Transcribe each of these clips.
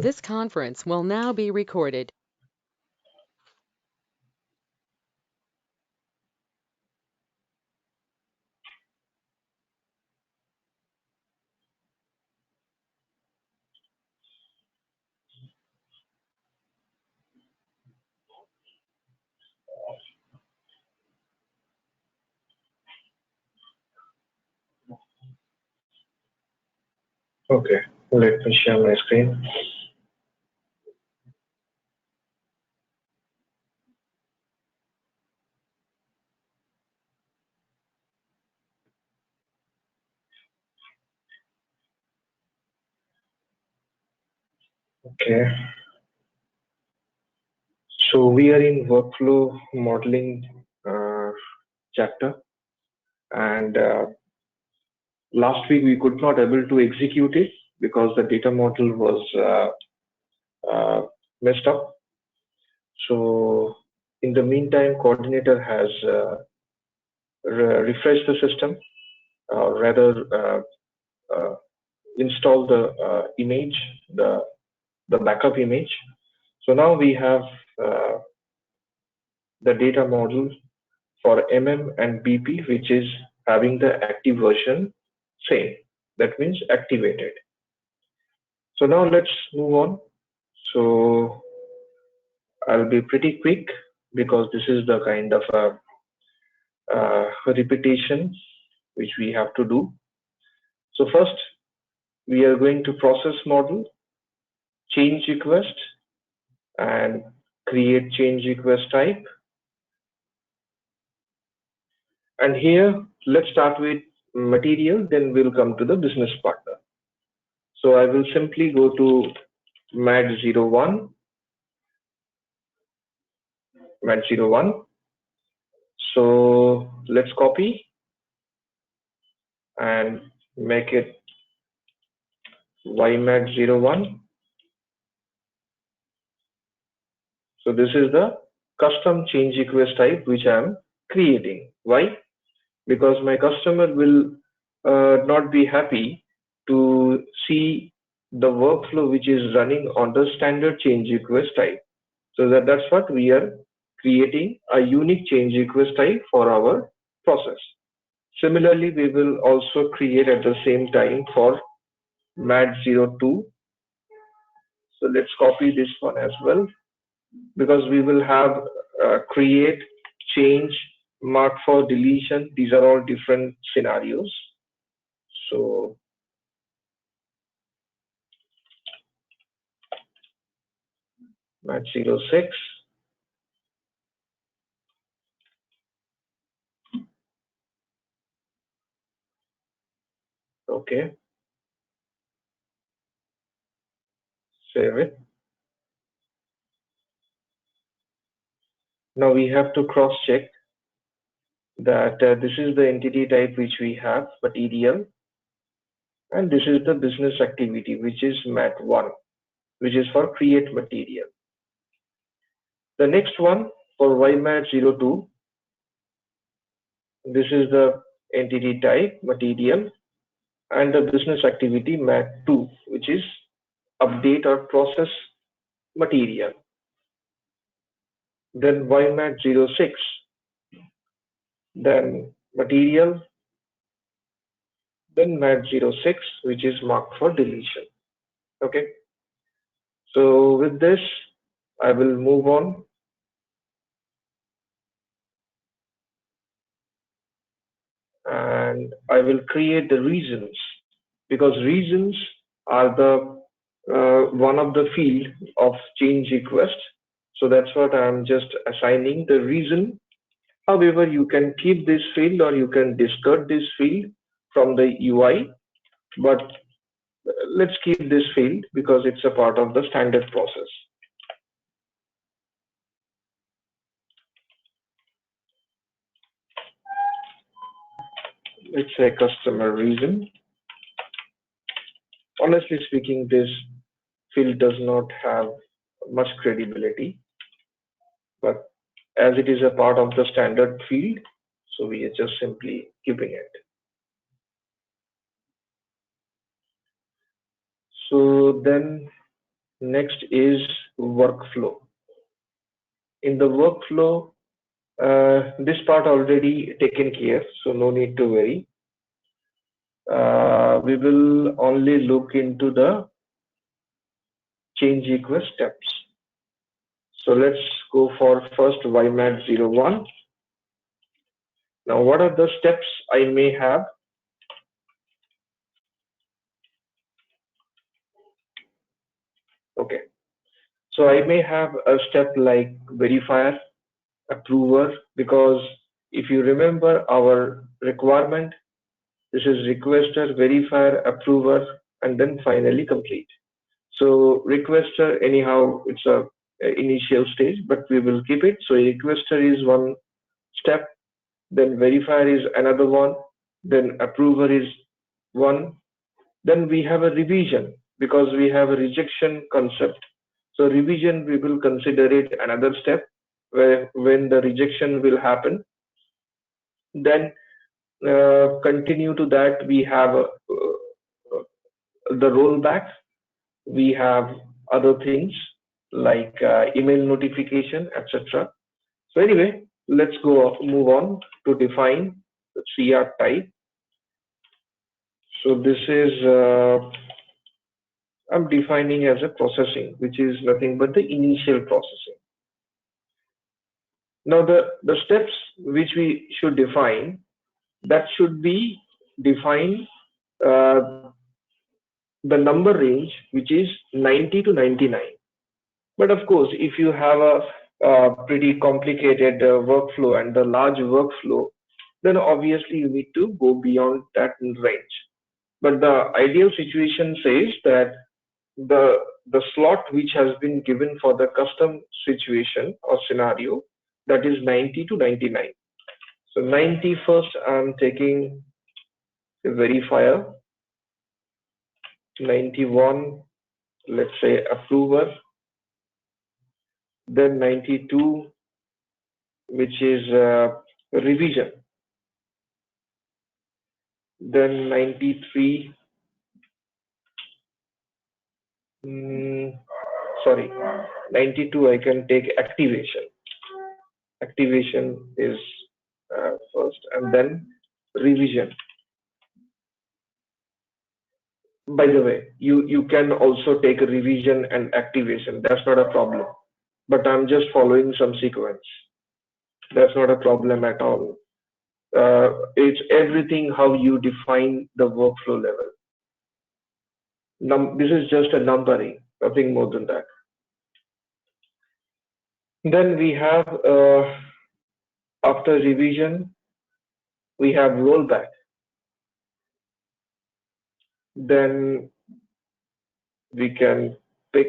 This conference will now be recorded. Okay, let me share my screen. Okay, so we are in workflow modeling chapter, and last week we could not able to execute it because the data model was messed up. So in the meantime, coordinator has refreshed the system, rather install the image, the backup image. So now we have the data model for MM and BP, which is having the active version same. That means activated. So now let's move on. So I'll be pretty quick because this is the kind of a repetition which we have to do. So first, we are going to process model, change request, and create change request type. And here, let's start with material, then we'll come to the business partner. So I will simply go to mat01, mat01. So let's copy and make it ymat01. So this is the custom change request type which I am creating. Why? Because my customer will not be happy to see the workflow which is running on the standard change request type. So that's what we are creating, a unique change request type for our process. Similarly, we will also create at the same time for mat02. So let's copy this one as well, because we will have create, change, mark for deletion. These are all different scenarios. So mat06. Okay. Save it. Now we have to cross check that this is the entity type which we have, material, and this is the business activity, which is mat1, which is for create material. The next one for ymat02, this is the entity type, material, and the business activity mat2, which is update or process material. Then ymat06, then material, then mat06, which is marked for deletion. Okay. So with this, I will move on. And I will create the reasons, because reasons are the one of the field of change request. So that's what I'm just assigning the reason. However, you can keep this field or you can discard this field from the UI, but let's keep this field because it's a part of the standard process. Let's say customer reason. Honestly speaking, this field does not have much credibility, but as it is a part of the standard field, so we are just simply keeping it. So then Next is workflow. In the workflow, this part already taken care, so no need to worry. We will only look into the change request steps. So let's go for first YMAT 01. Now, what are the steps I may have? Okay, so I may have a step like verifier, approver, because if you remember our requirement, this is requester, verifier, approver, and then finally complete. So requester, anyhow, it's a initial stage, but we will keep it. So requester is one step, then verifier is another one, then approver is one. Then we have a revision because we have a rejection concept. So revision, we will consider it another step where when the rejection will happen. Then continue to that, we have the rollback. We have other things like email notification, etc. So anyway, let's go move on to define the CR type. So this is I'm defining as a processing, which is nothing but the initial processing. Now the steps which we should define, that should be defined uh, the number range, which is 90 to 99. But of course, if you have a pretty complicated workflow and a large workflow, then obviously you need to go beyond that range. But the ideal situation says that the slot which has been given for the custom situation or scenario, that is 90 to 99. So 90 first, I'm taking a verifier, 91, let's say approver, then 92, which is revision, then 93, mm, sorry, 92, I can take activation. Activation is first, and then revision. By the way, you can also take a revision and activation. That's not a problem. But I'm just following some sequence. That's not a problem at all. It's everything how you define the workflow level. This is just a numbering, nothing more than that. Then we have after revision, we have rollback. Then we can pick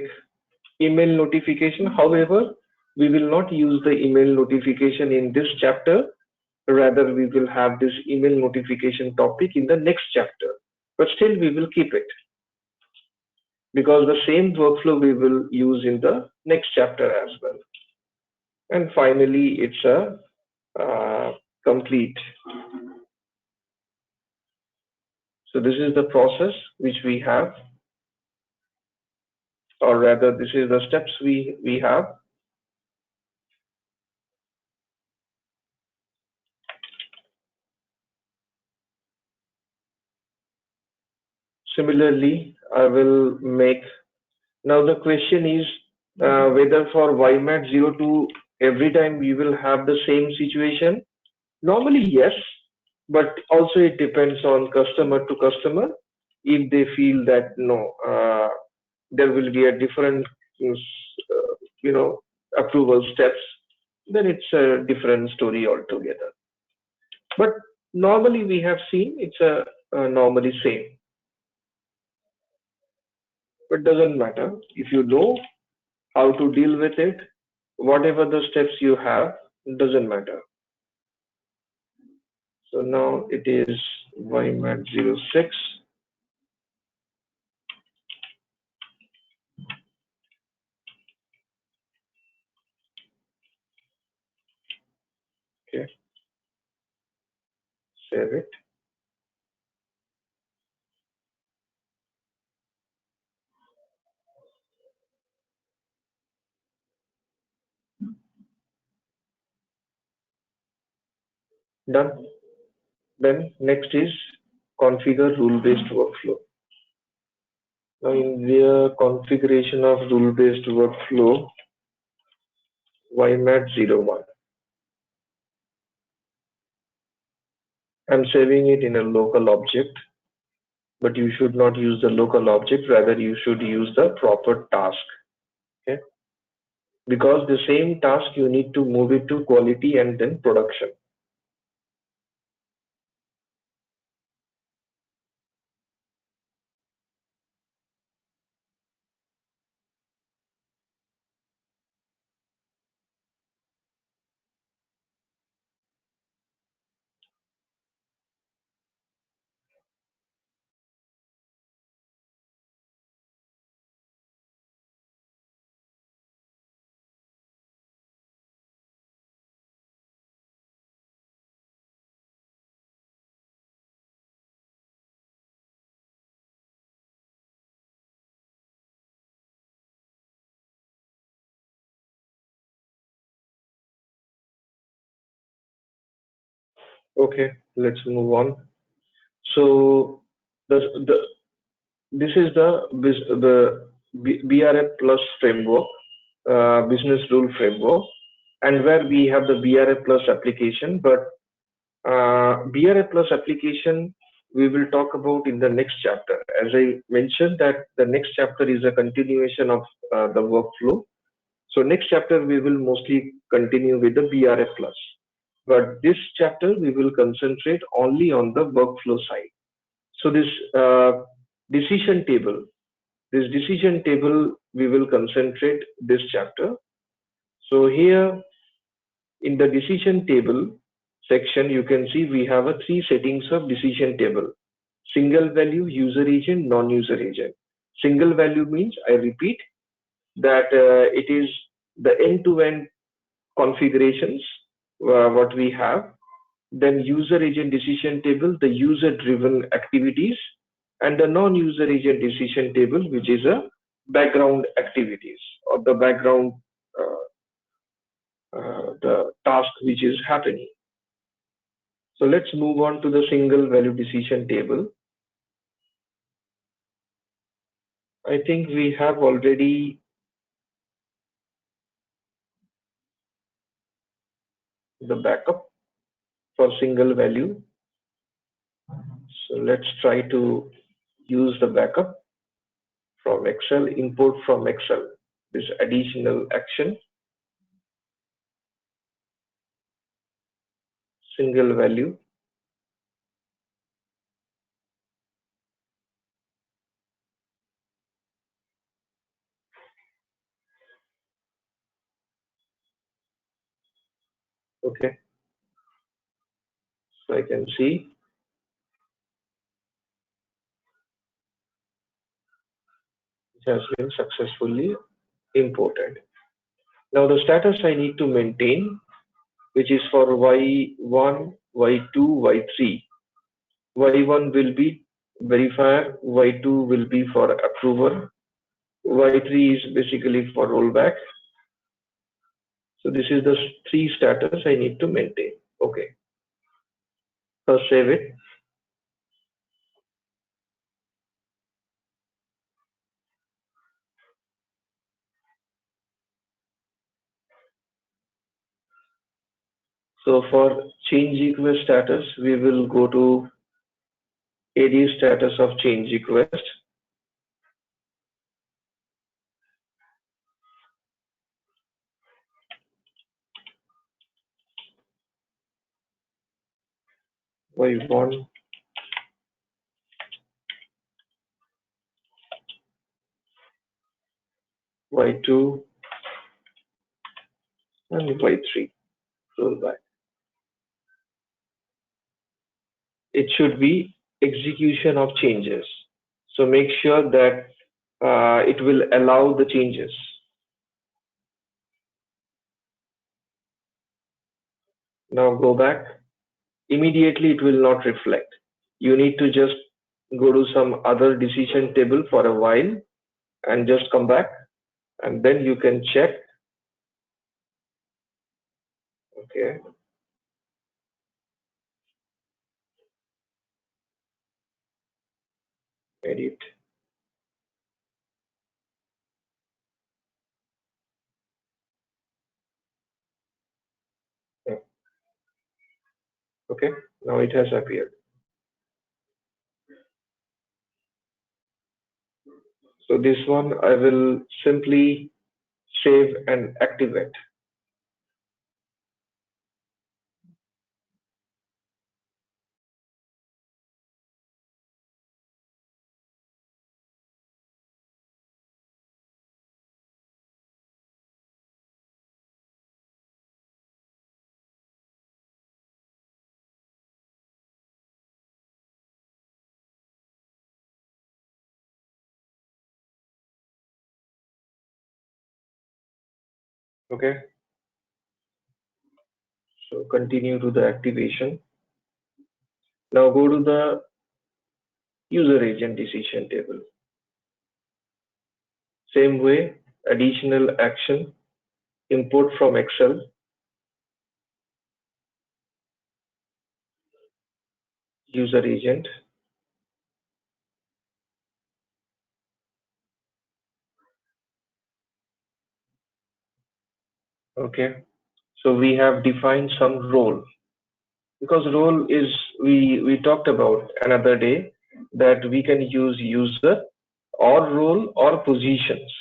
email notification. However, we will not use the email notification in this chapter. Rather, we will have this email notification topic in the next chapter. But still, we will keep it because the same workflow we will use in the next chapter as well. And finally, it's a complete. So this is the process which we have, or rather, this is the steps we have. Similarly, I will make. Now the question is whether for YMAT 02 every time we will have the same situation. Normally, yes, but also it depends on customer to customer. If they feel that no, there will be a different, you know, approval steps, then it's a different story altogether. But normally we have seen it's a normally same. But doesn't matter if you know how to deal with it. Whatever the steps you have, doesn't matter. So now it is YMAT 06. Okay, save it. Done. Then next is configure rule-based workflow. Now in the configuration of rule-based workflow, YMAT01. I'm saving it in a local object, but you should not use the local object, rather you should use the proper task. Okay? Because the same task you need to move it to quality and then production. Okay, let's move on. So the this is the BRF Plus framework, business rule framework, and where we have the BRF Plus application. But BRF Plus application we will talk about in the next chapter. As I mentioned, that the next chapter is a continuation of the workflow. So next chapter we will mostly continue with the BRF Plus. But this chapter we will concentrate only on the workflow side. So decision table, this decision table we will concentrate this chapter. So here in the decision table section, you can see we have a three settings of decision table: single value, user agent, non-user agent. Single value means, I repeat, that it is the end-to-end configurations what we have. Then user agent decision table, the user driven activities, and the non-user agent decision table, which is a background activities or the background the task which is happening. So let's move on to the single value decision table. I think we have already the backup for single value. So let's try to use the backup from Excel, import from Excel, this additional action, single value. Okay, so I can see it has been successfully imported. Now the status I need to maintain, which is for Y1, Y2, Y3. Y1 will be verifier, Y2 will be for approver, Y3 is basically for rollback. So this is the three status I need to maintain. Okay, first save it. So for change request status, we will go to AD status of change request. Y1, Y2, and Y3. Rollback. It should be execution of changes. So make sure that it will allow the changes. Now go back. Immediately it will not reflect. You need to just go to some other decision table for a while and just come back, and then you can check. Okay. edit. Yeah. Okay, now it has appeared. So this one I will simply save and activate. Okay, so continue to the activation. Now go to the user agent decision table. Same way, additional action, import from Excel, user agent. Okay, so we have defined some role, because role is, we talked about another day that we can use user or role or positions,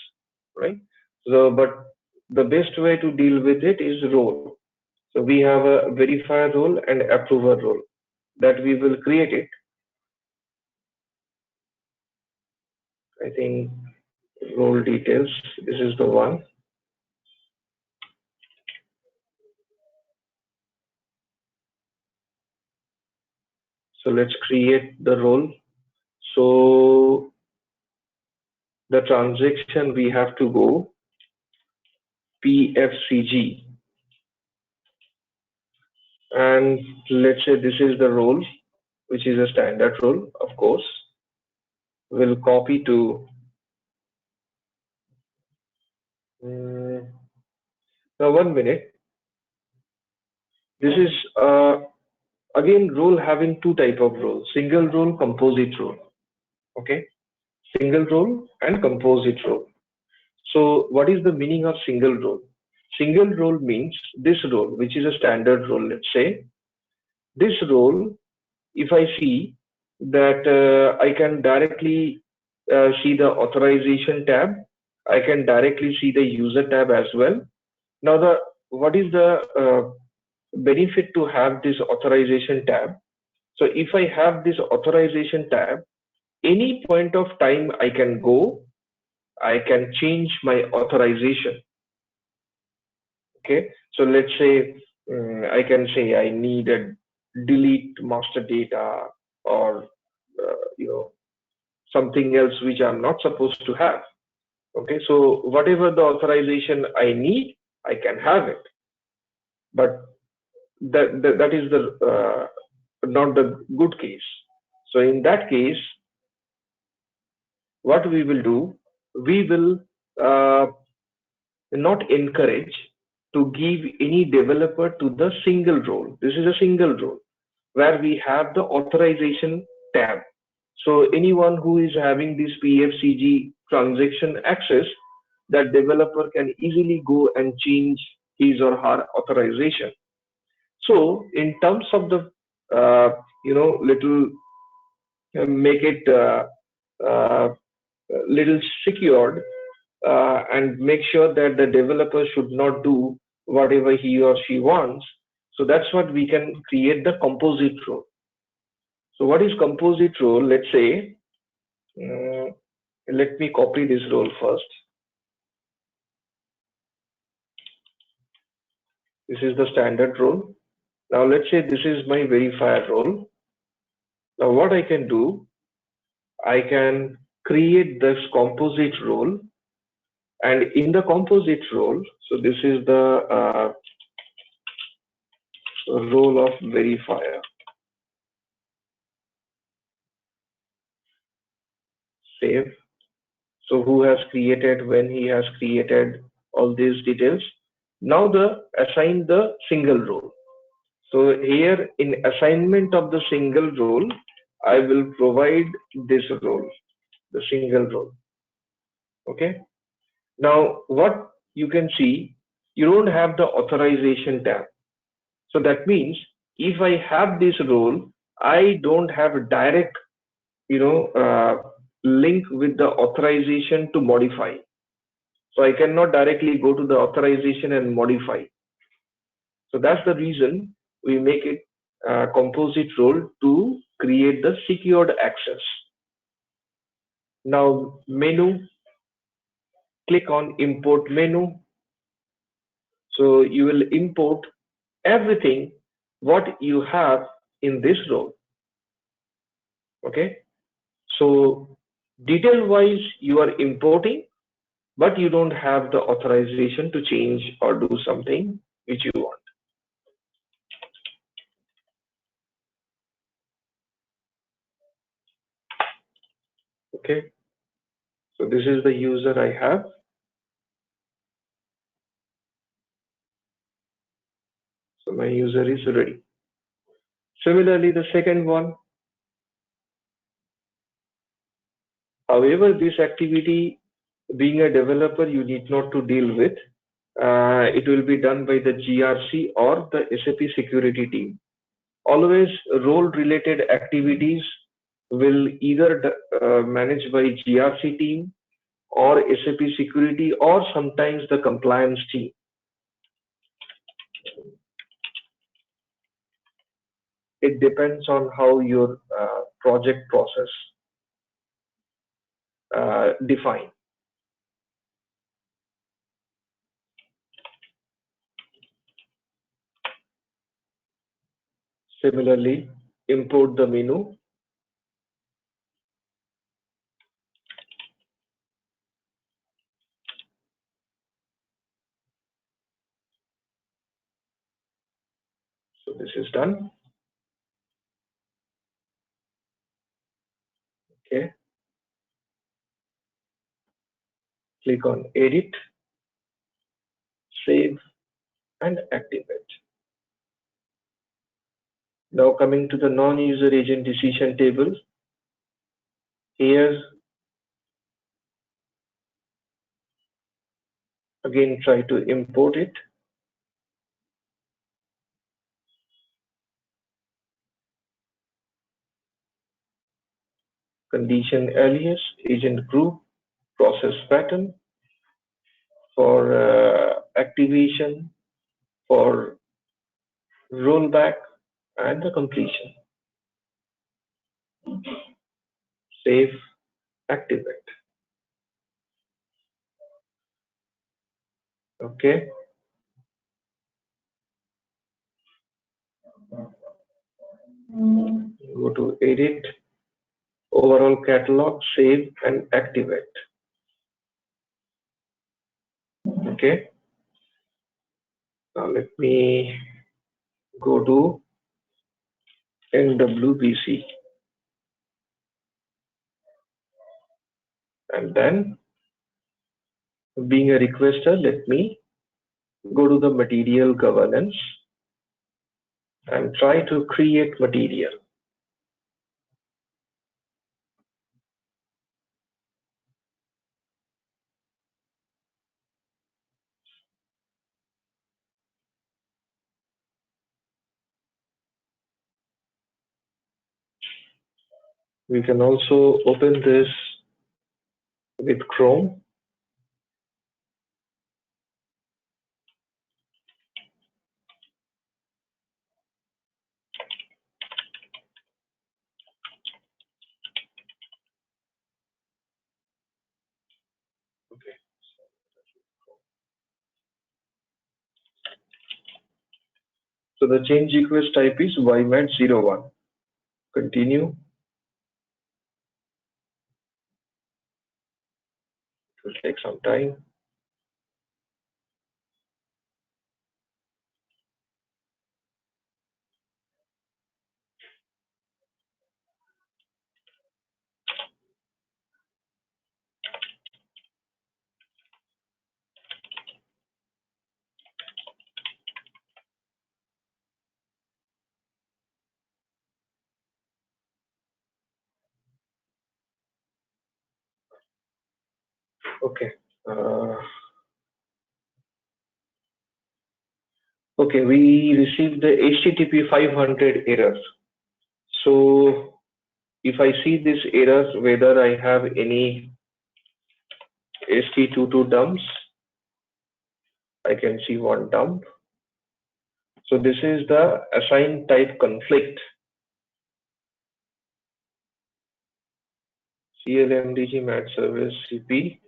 right? So, but the best way to deal with it is role. So we have a verifier role and approver role that we will create it. I think role details, this is the one. So let's create the role. So the transaction, we have to go PFCG, and let's say this is the role, which is a standard role, of course. We'll copy to now 1 minute. This is again role having two type of roles: single role, composite role. Okay, single role and composite role. So what is the meaning of single role? Single role means this role, which is a standard role. Let's say this role, if I see that I can directly see the authorization tab, I can directly see the user tab as well. Now, what is the benefit to have this authorization tab? So if I have this authorization tab, any point of time I can go, I can change my authorization. Okay, so let's say I can say I need a delete master data, or something else which I'm not supposed to have. Okay, so whatever the authorization I need, I can have it. But that is the not the good case. So in that case, what we will do, we will not encourage to give any developer to the single role. This is a single role where we have the authorization tab. So anyone who is having this PFCG transaction access, that developer can easily go and change his or her authorization. So in terms of the little make it little secured, and make sure that the developer should not do whatever he or she wants. So that's what we can create the composite role. So what is composite role? Let's say, let me copy this role first. This is the standard role. Now let's say this is my verifier role. Now what I can do, I can create this composite role, and in the composite role, so this is the role of verifier. Save. So who has created, when he has created, all these details. Now assign the single role. So here in assignment of the single role, I will provide this role. the single role. Okay. Now, what you can see, you don't have the authorization tab. So that means if I have this role, I don't have a direct, link with the authorization to modify. So I cannot directly go to the authorization and modify. So that's the reason we make it a composite role to create the secured access. Now menu, click on import menu. So you will import everything what you have in this role. Okay. So detail wise you are importing, but you don't have the authorization to change or do something which you want. Okay. So this is the user I have. So my user is ready. Similarly, the second one, however, this activity, being a developer, you need not to deal with. It will be done by the GRC or the SAP security team. Always role-related activities will either managed by GRC team or SAP security or sometimes the compliance team. It depends on how your project process define. Similarly, import the menu. So this is done. Okay. Click on edit, save, and activate. Now coming to the non-user agent decision table. Here, again, try to import it. Condition alias, agent group, process pattern for activation, for rollback, and the completion. Save, activate. Okay. Go to edit, overall catalog, save, and activate. Okay. Now let me go to NWBC and then being a requester, let me go to the material governance and try to create material. We can also open this with Chrome. Okay. So the change request type is YMAT01. Continue. It will take some time. Okay. Uh, okay, we received the HTTP 500 error. So if I see this error, whether I have any ST22 dumps, I can see one dump. So this is the assign type conflict. CLMDG mat service CP.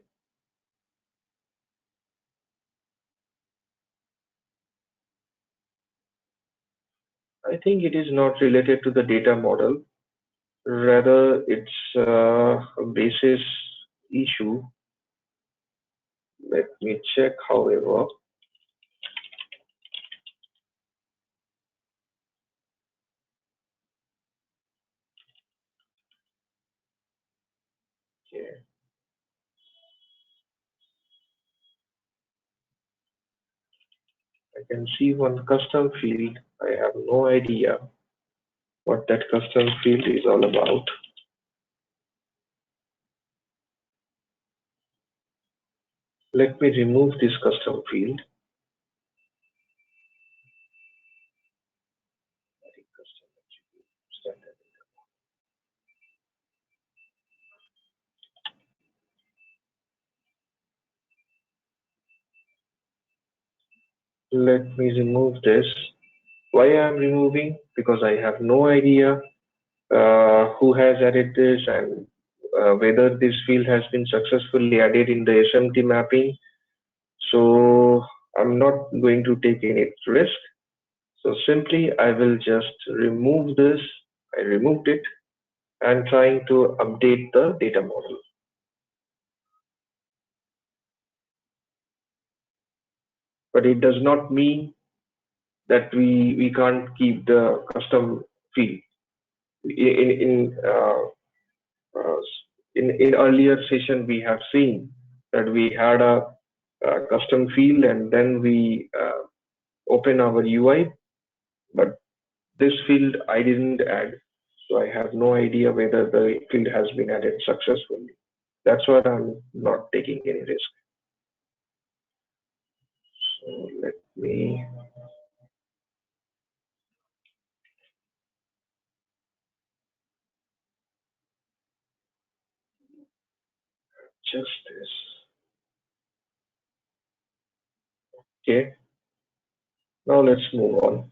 I think it is not related to the data model. Rather, it's a basis issue. Let me check, however. Okay. I can see one custom field. I have no idea what that custom field is all about. Let me remove this custom field. Let me remove this. Why I am removing? Because I have no idea who has added this and whether this field has been successfully added in the SMT mapping. So I'm not going to take any risk. So simply I will just remove this. I removed it and trying to update the data model. But it does not mean that we can't keep the custom field. Uh, in earlier session we have seen that we had a custom field and then we open our UI, but this field I didn't add, so I have no idea whether the field has been added successfully. That's what I'm not taking any risk. So let me adjust this. Okay, now let's move on.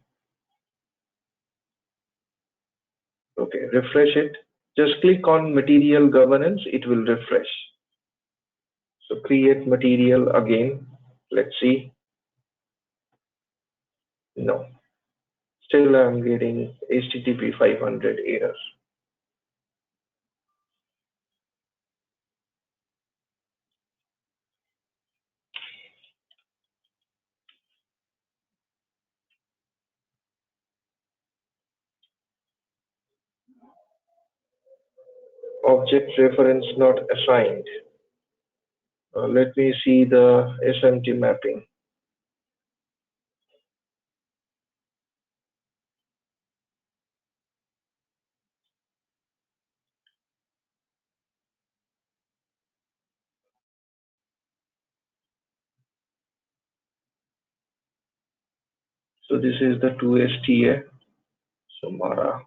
Okay, refresh it. Just click on material governance, it will refresh. So create material again. Let's see. No, still I'm getting HTTP 500 error. Object reference not assigned. Let me see the SMT mapping. So this is the 2STA. So Mara.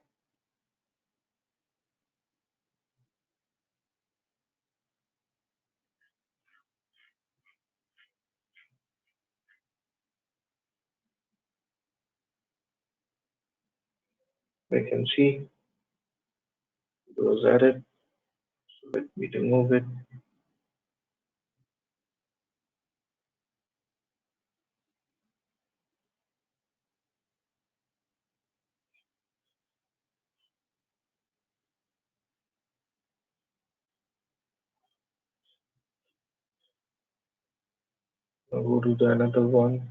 We can see those added. So let me remove it. Now go to the another one.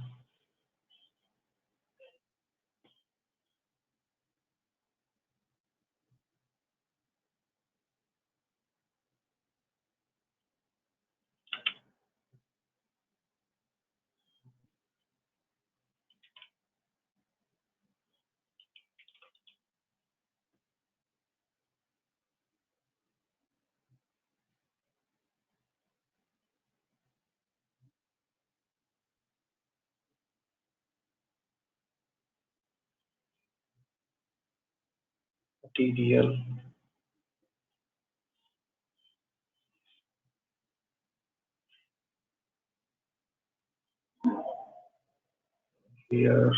TDL. Here,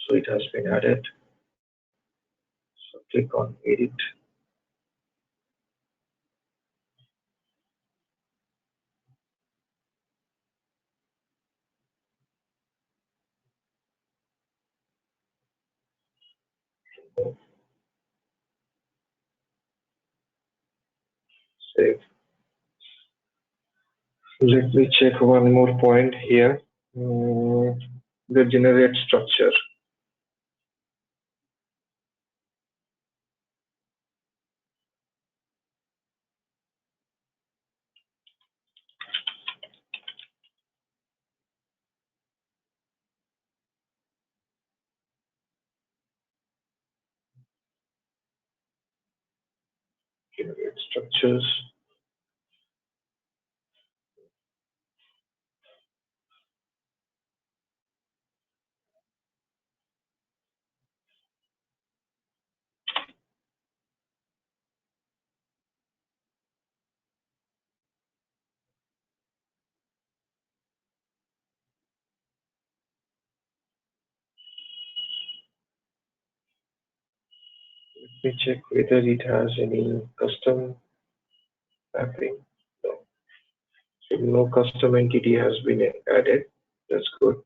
so it has been added. So click on edit. Save. Let me check one more point here. The generate structure. Generate structures. Let me check whether it has any custom mapping. No. So no custom entity has been added. That's good.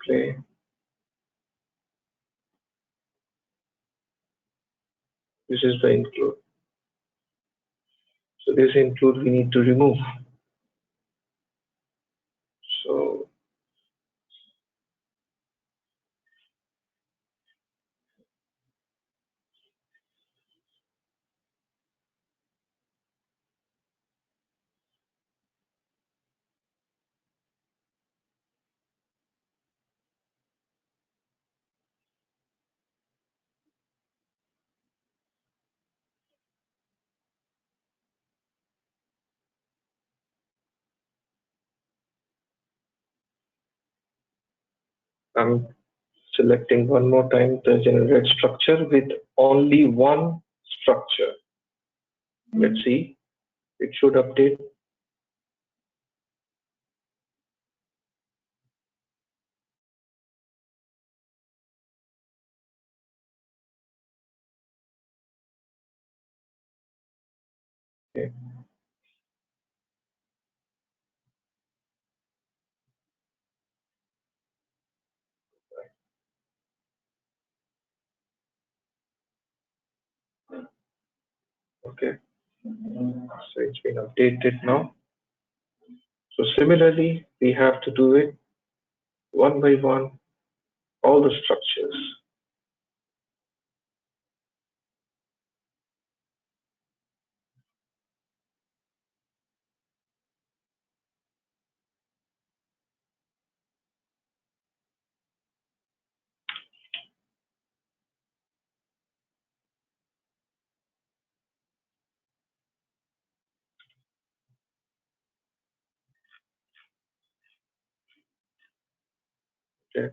Display. This is the include. So this include we need to remove. So I'm selecting one more time the generate structure with only one structure. Let's see. It should update. Okay. Okay. So it's been updated now. So similarly, we have to do it one by one, all the structures. Okay.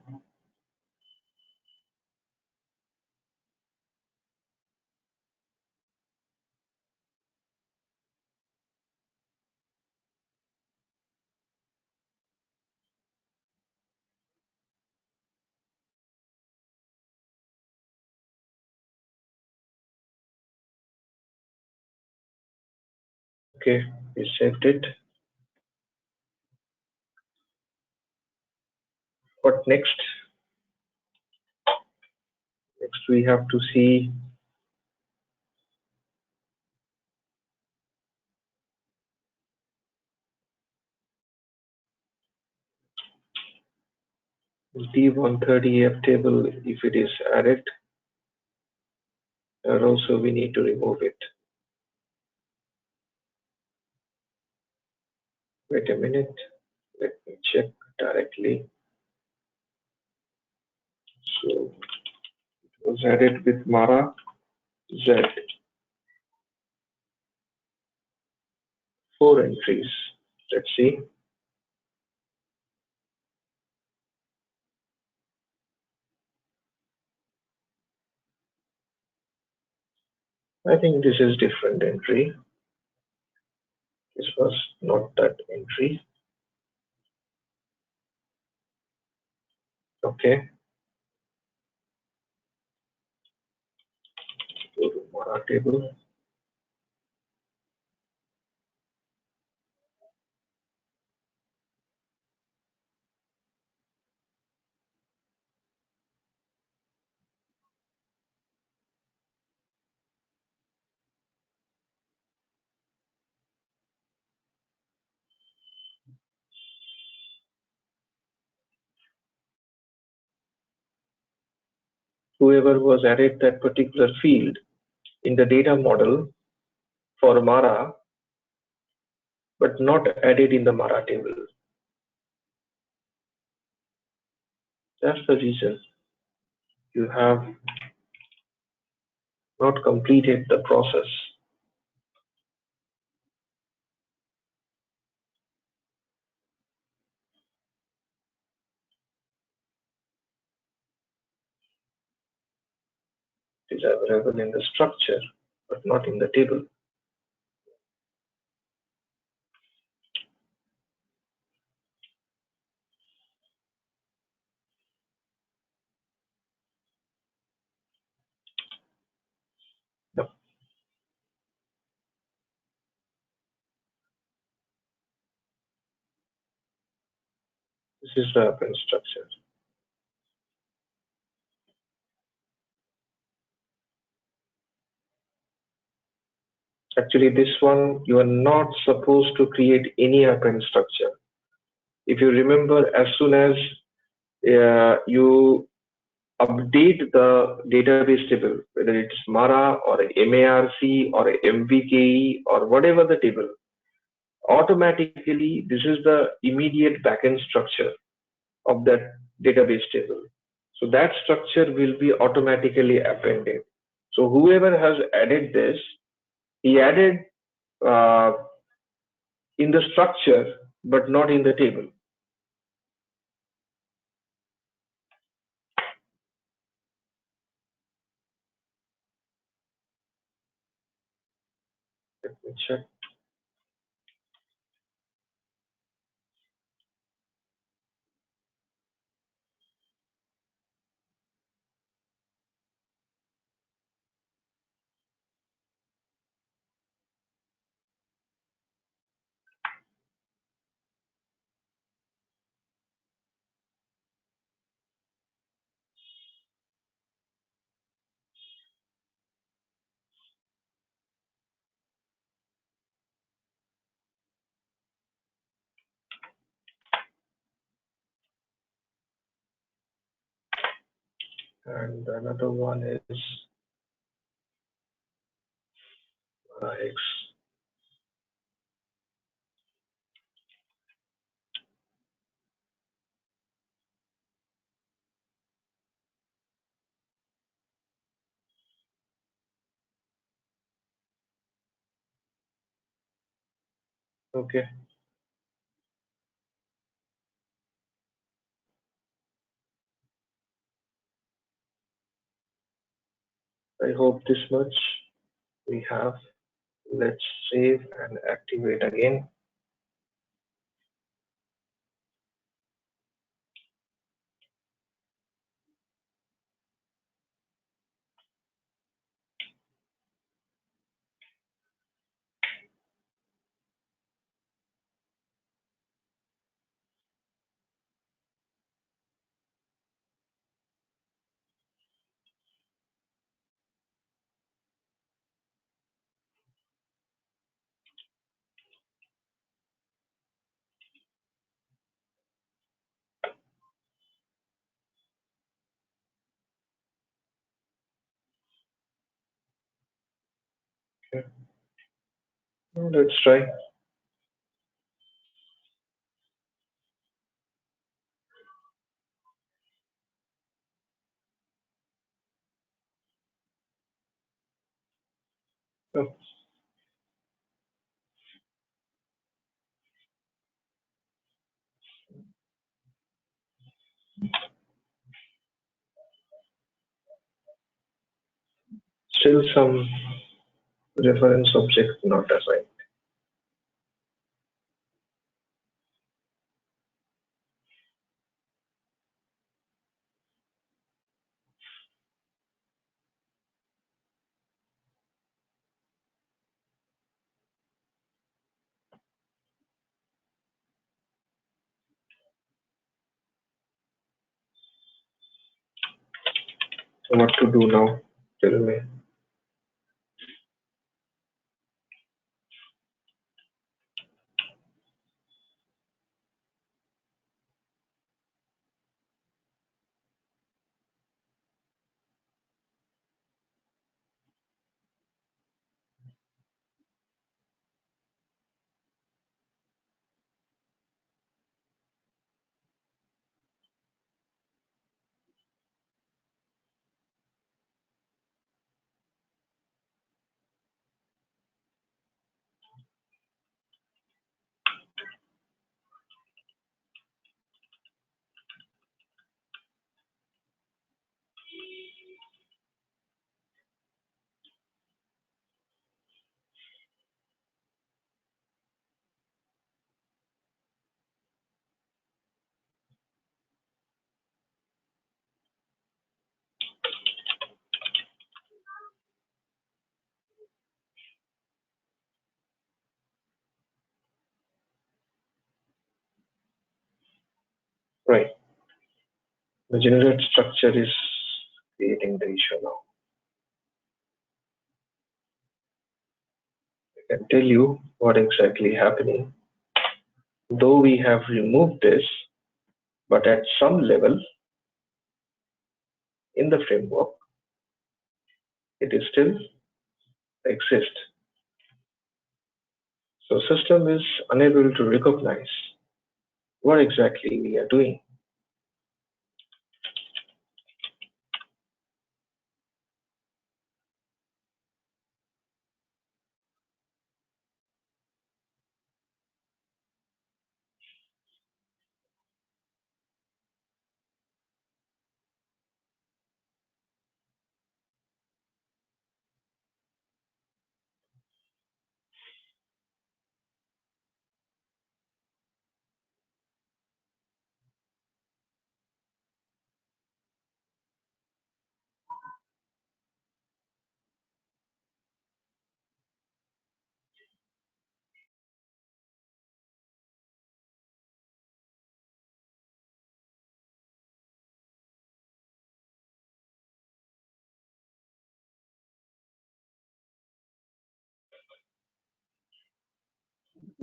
Okay. We saved it. What next? Next, we have to see D130F table, if it is added, and also we need to remove it. Wait a minute, let me check directly. So it was added with Mara Z, 4 entries. Let's see. I think this is different entry. This was not that entry. Okay. Go to Mara table. Whoever was added that particular field in the data model for Mara, but not added in the Mara table. That's the reason you have not completed the process. It is available in the structure, but not in the table. No, this is the append structure. Actually, this one, you are not supposed to create any append structure. If you remember, as soon as you update the database table, whether it's Mara or a MARC or a MVKE or whatever the table, automatically this is the immediate backend structure of that database table. So that structure will be automatically appended. So whoever has added this, he added uh, in the structure, but not in the table. Let me check. And another one is X. Okay. I hope this much we have. Let's save and activate again. Let's try. Oh, still some reference object not assigned. What to do now? Tell me. Right. The generate structure is creating the issue now. I can tell you what exactly happening. Though we have removed this, but at some level in the framework, it is still exist. So system is unable to recognize what exactly we are doing.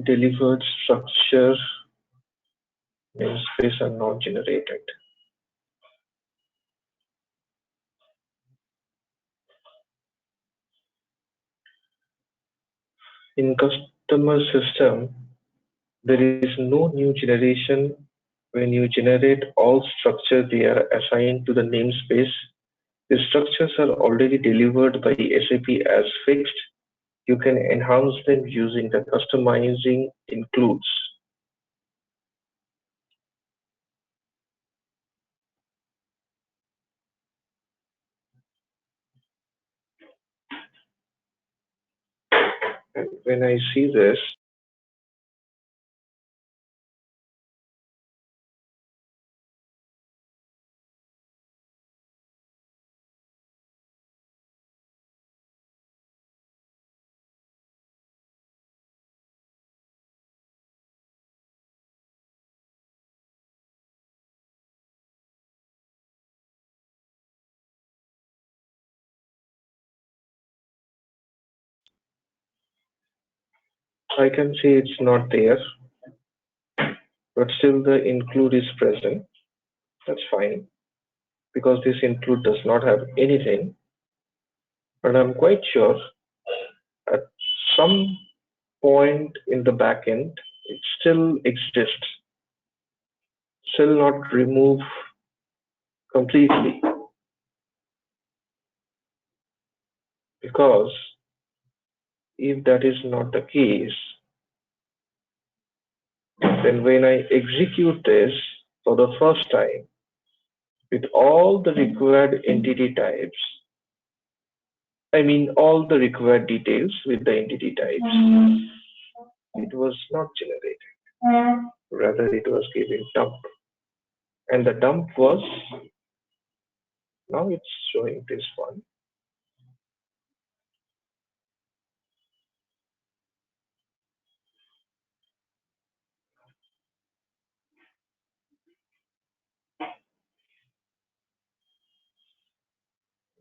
Delivered structure namespace are not generated. In customer system, there is no new generation. When you generate all structure, they are assigned to the namespace. The structures are already delivered by SAP as fixed. You can enhance them using the customizing includes. And when I see this, I can see it's not there, but still the include is present. That's fine because this include does not have anything. But I'm quite sure at some point in the backend, it still exists, still not removed completely, because if that is not the case, then when I execute this for the first time with all the required entity types, I mean all the required details with the entity types, it was not generated. Rather, it was given dump. And the dump was, now it's showing this one.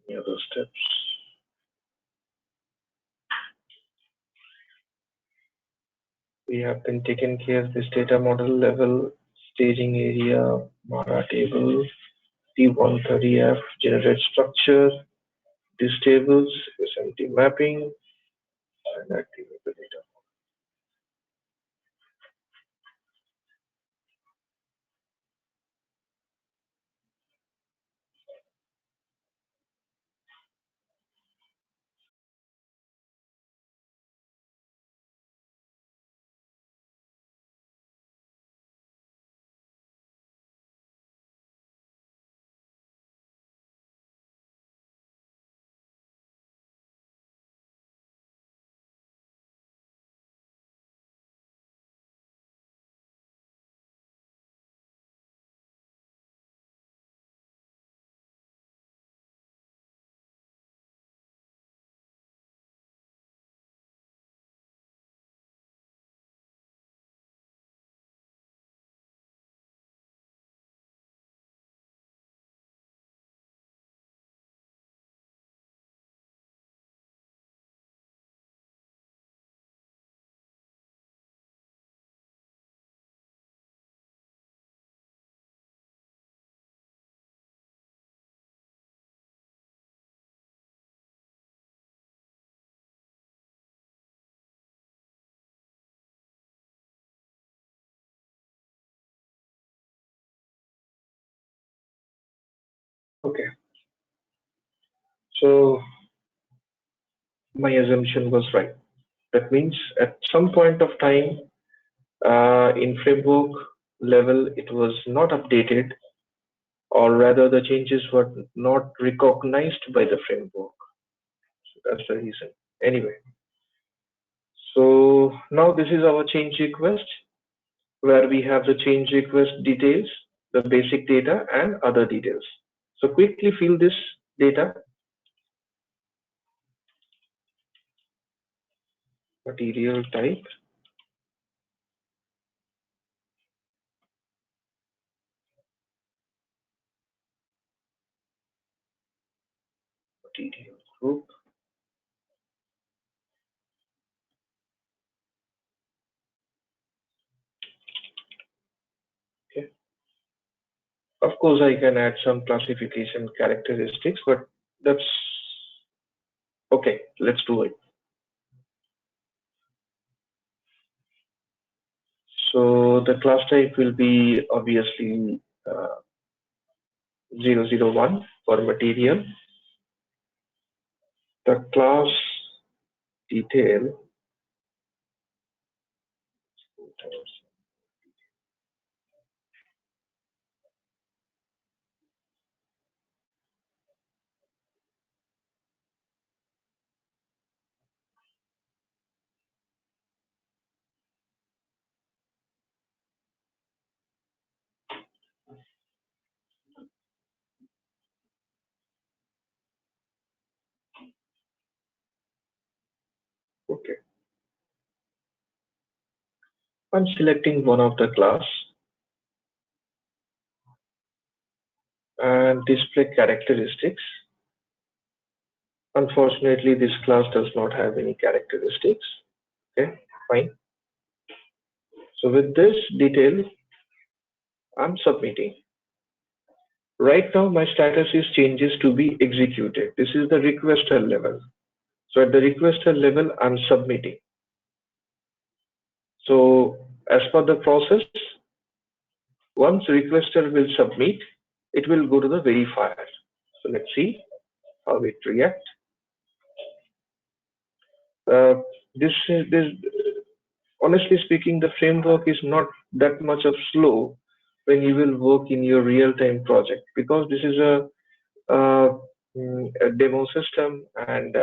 Any other steps? We have been taken care of this data model level, staging area, Mara table, T130F, generate structure, these tables, SMT mapping, and activate the data. Okay, so my assumption was right. That means at some point of time in framework level, it was not updated, or rather the changes were not recognized by the framework. So that's the reason. Anyway, so now this is our change request, where we have the change request details, the basic data, and other details. So quickly fill this data. Material type, material group, okay. Of course, I can add some classification characteristics, but that's okay. Let's do it. So the class type will be obviously 001 for material. The class detail, okay. I'm selecting one of the class and display characteristics. Unfortunately, this class does not have any characteristics. Okay, fine. So with this detail, I'm submitting. Right now, my status is changes to be executed. This is the requester level. So at the requester level, I'm submitting. So as per the process, once requester will submit, it will go to the verifier. So let's see how it reacts. This honestly speaking, the framework is not that much of slow when you will work in your real-time project, because this is uh, a demo system, and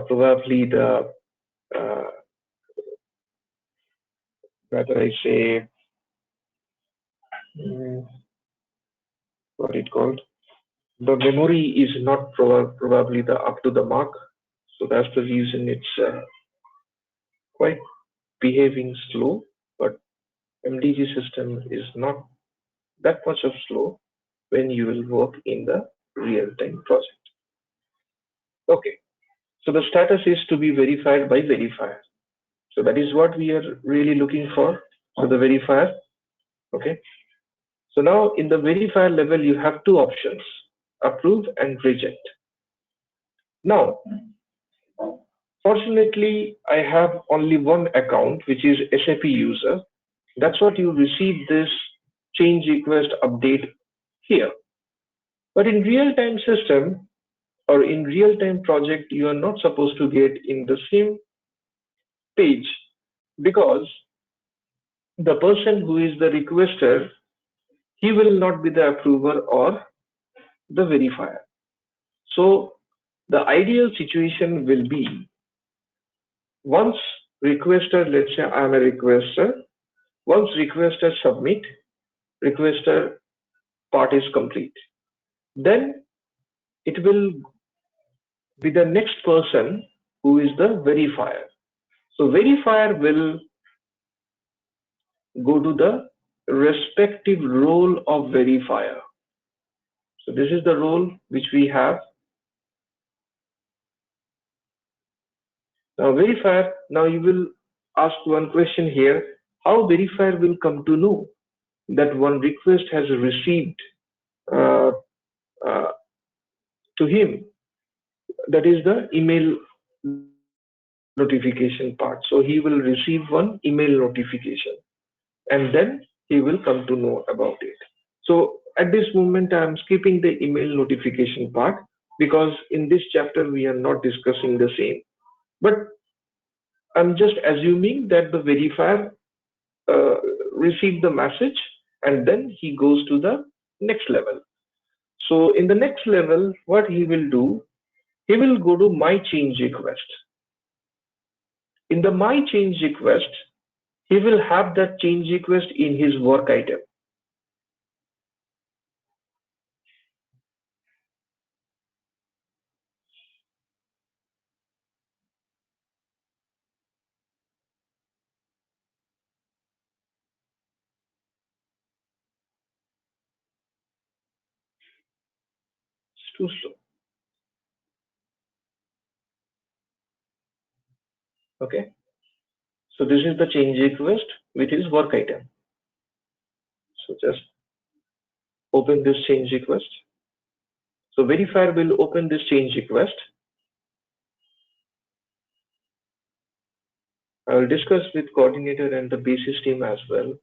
probably the uh, whether I say mm, what it called, the memory is not probably the up to the mark. So that's the reason it's quite behaving slow. But MDG system is not that much of slow when you will work in the real-time project. Okay, so the status is to be verified by verifier. So that is what we are really looking for. So the verifier. Okay. So now in the verifier level, you have two options: approve and reject. Now, fortunately, I have only one account, which is SAP user. That's what you receive this change request update here. But in real-time system or in real-time project, you are not supposed to get in the same page, because the person who is the requester, he will not be the approver or the verifier. So the ideal situation will be, once requester, let's say I'm a requester, once requester submit, requester part is complete. Then it will be the next person who is the verifier. So verifier will go to the respective role of verifier. So this is the role which we have. Now verifier, now you will ask one question here: how verifier will come to know that one request has received uh, uh, to him? That is the email notification part. So he will receive one email notification, and then he will come to know about it. So at this moment, I am skipping the email notification part, because in this chapter we are not discussing the same. But I'm just assuming that the verifier uh, received the message, and then he goes to the next level. So in the next level, what he will do, he will go to my change request. In the my change request, he will have that change request in his work item. It's too slow. Okay. So this is the change request with his work item. So just open this change request. So verifier will open this change request. I will discuss with coordinator and the basis team as well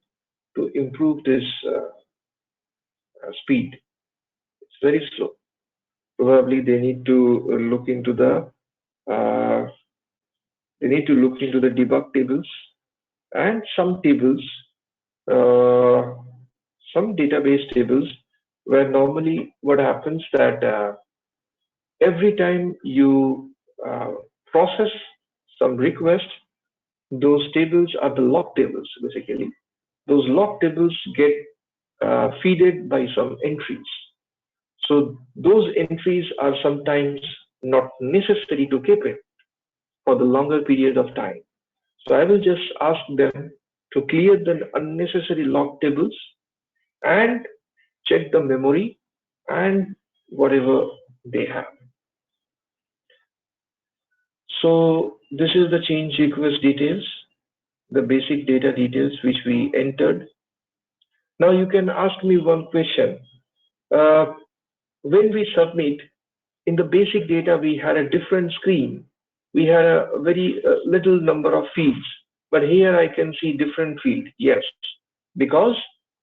to improve this speed. It's very slow. Probably they need to look into the uh, debug tables and some tables, uh, some database tables, where normally what happens that every time you process some request, those tables are the log tables basically. Those log tables get feeded by some entries. So those entries are sometimes not necessary to keep it for the longer period of time. So I will just ask them to clear the unnecessary log tables and check the memory and whatever they have. So this is the change request details, the basic data details which we entered. Now you can ask me one question. When we submit, in the basic data, we had a different screen. We had a very little number of fields. but here I can see different field. Yes, because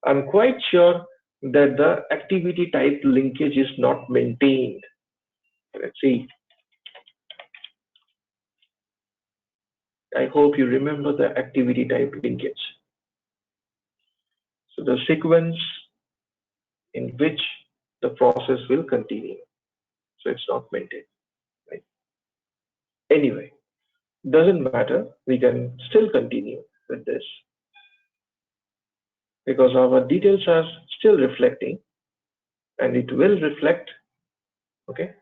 I'm quite sure that the activity type linkage is not maintained. Let's see. I hope you remember the activity type linkage. So the sequence in which the process will continue. So it's not maintained, right? Anyway, doesn't matter. We can still continue with this because our details are still reflecting and it will reflect. Okay.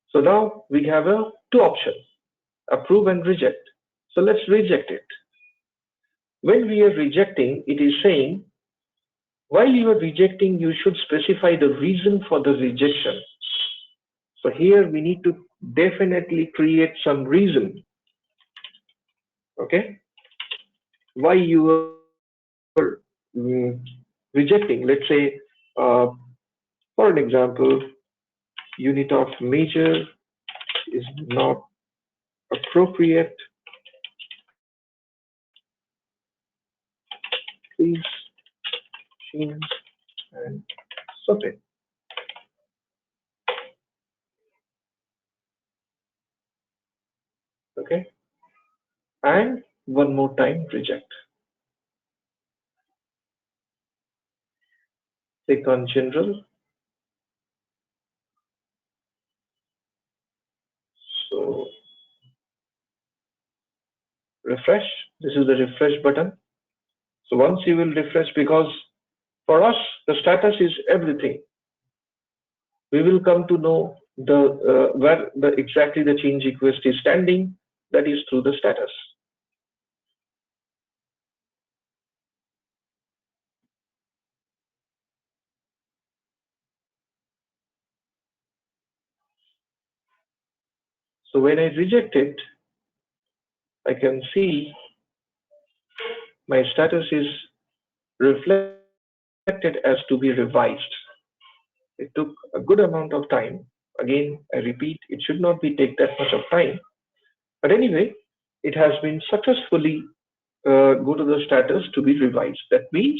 So now we have two options, approve and reject. So let's reject it. When we are rejecting, it is saying while you are rejecting, you should specify the reason for the rejection. So here we need to definitely create some reason. Okay. Why you are rejecting. Let's say, for an example, unit of measure is not appropriate. Please change and submit. Okay. And one more time, reject. Click on general. So refresh. This is the refresh button. So once you will refresh, because for us, the status is everything. We will come to know the where the exactly the change request is standing. That is through the status. So when I reject it, I can see my status is reflected as to be revised. It took a good amount of time. Again, I repeat, it should not be take that much of time. But anyway, it has been successfully go to the status to be revised. That means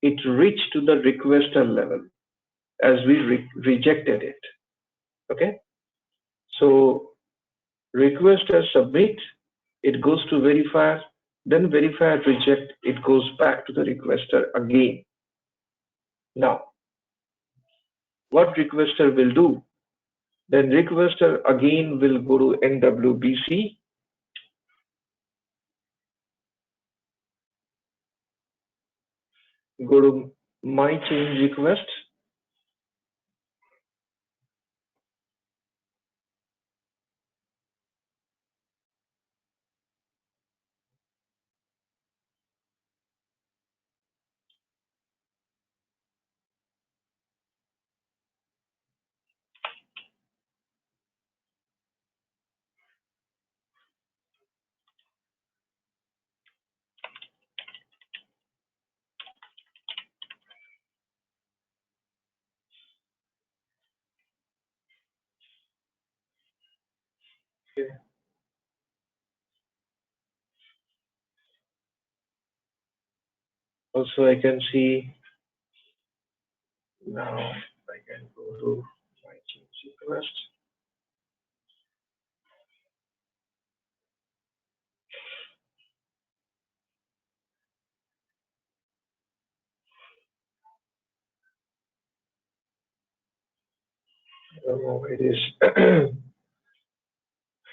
it reached to the requester level as we rejected it. Okay. So requester submit, it goes to verifier, then verifier reject, it goes back to the requester again. Now, what requester will do? Then requester again will go to NWBC. Go to my change request. Okay. Also, I can see now I can go to my change request. I don't know where it is.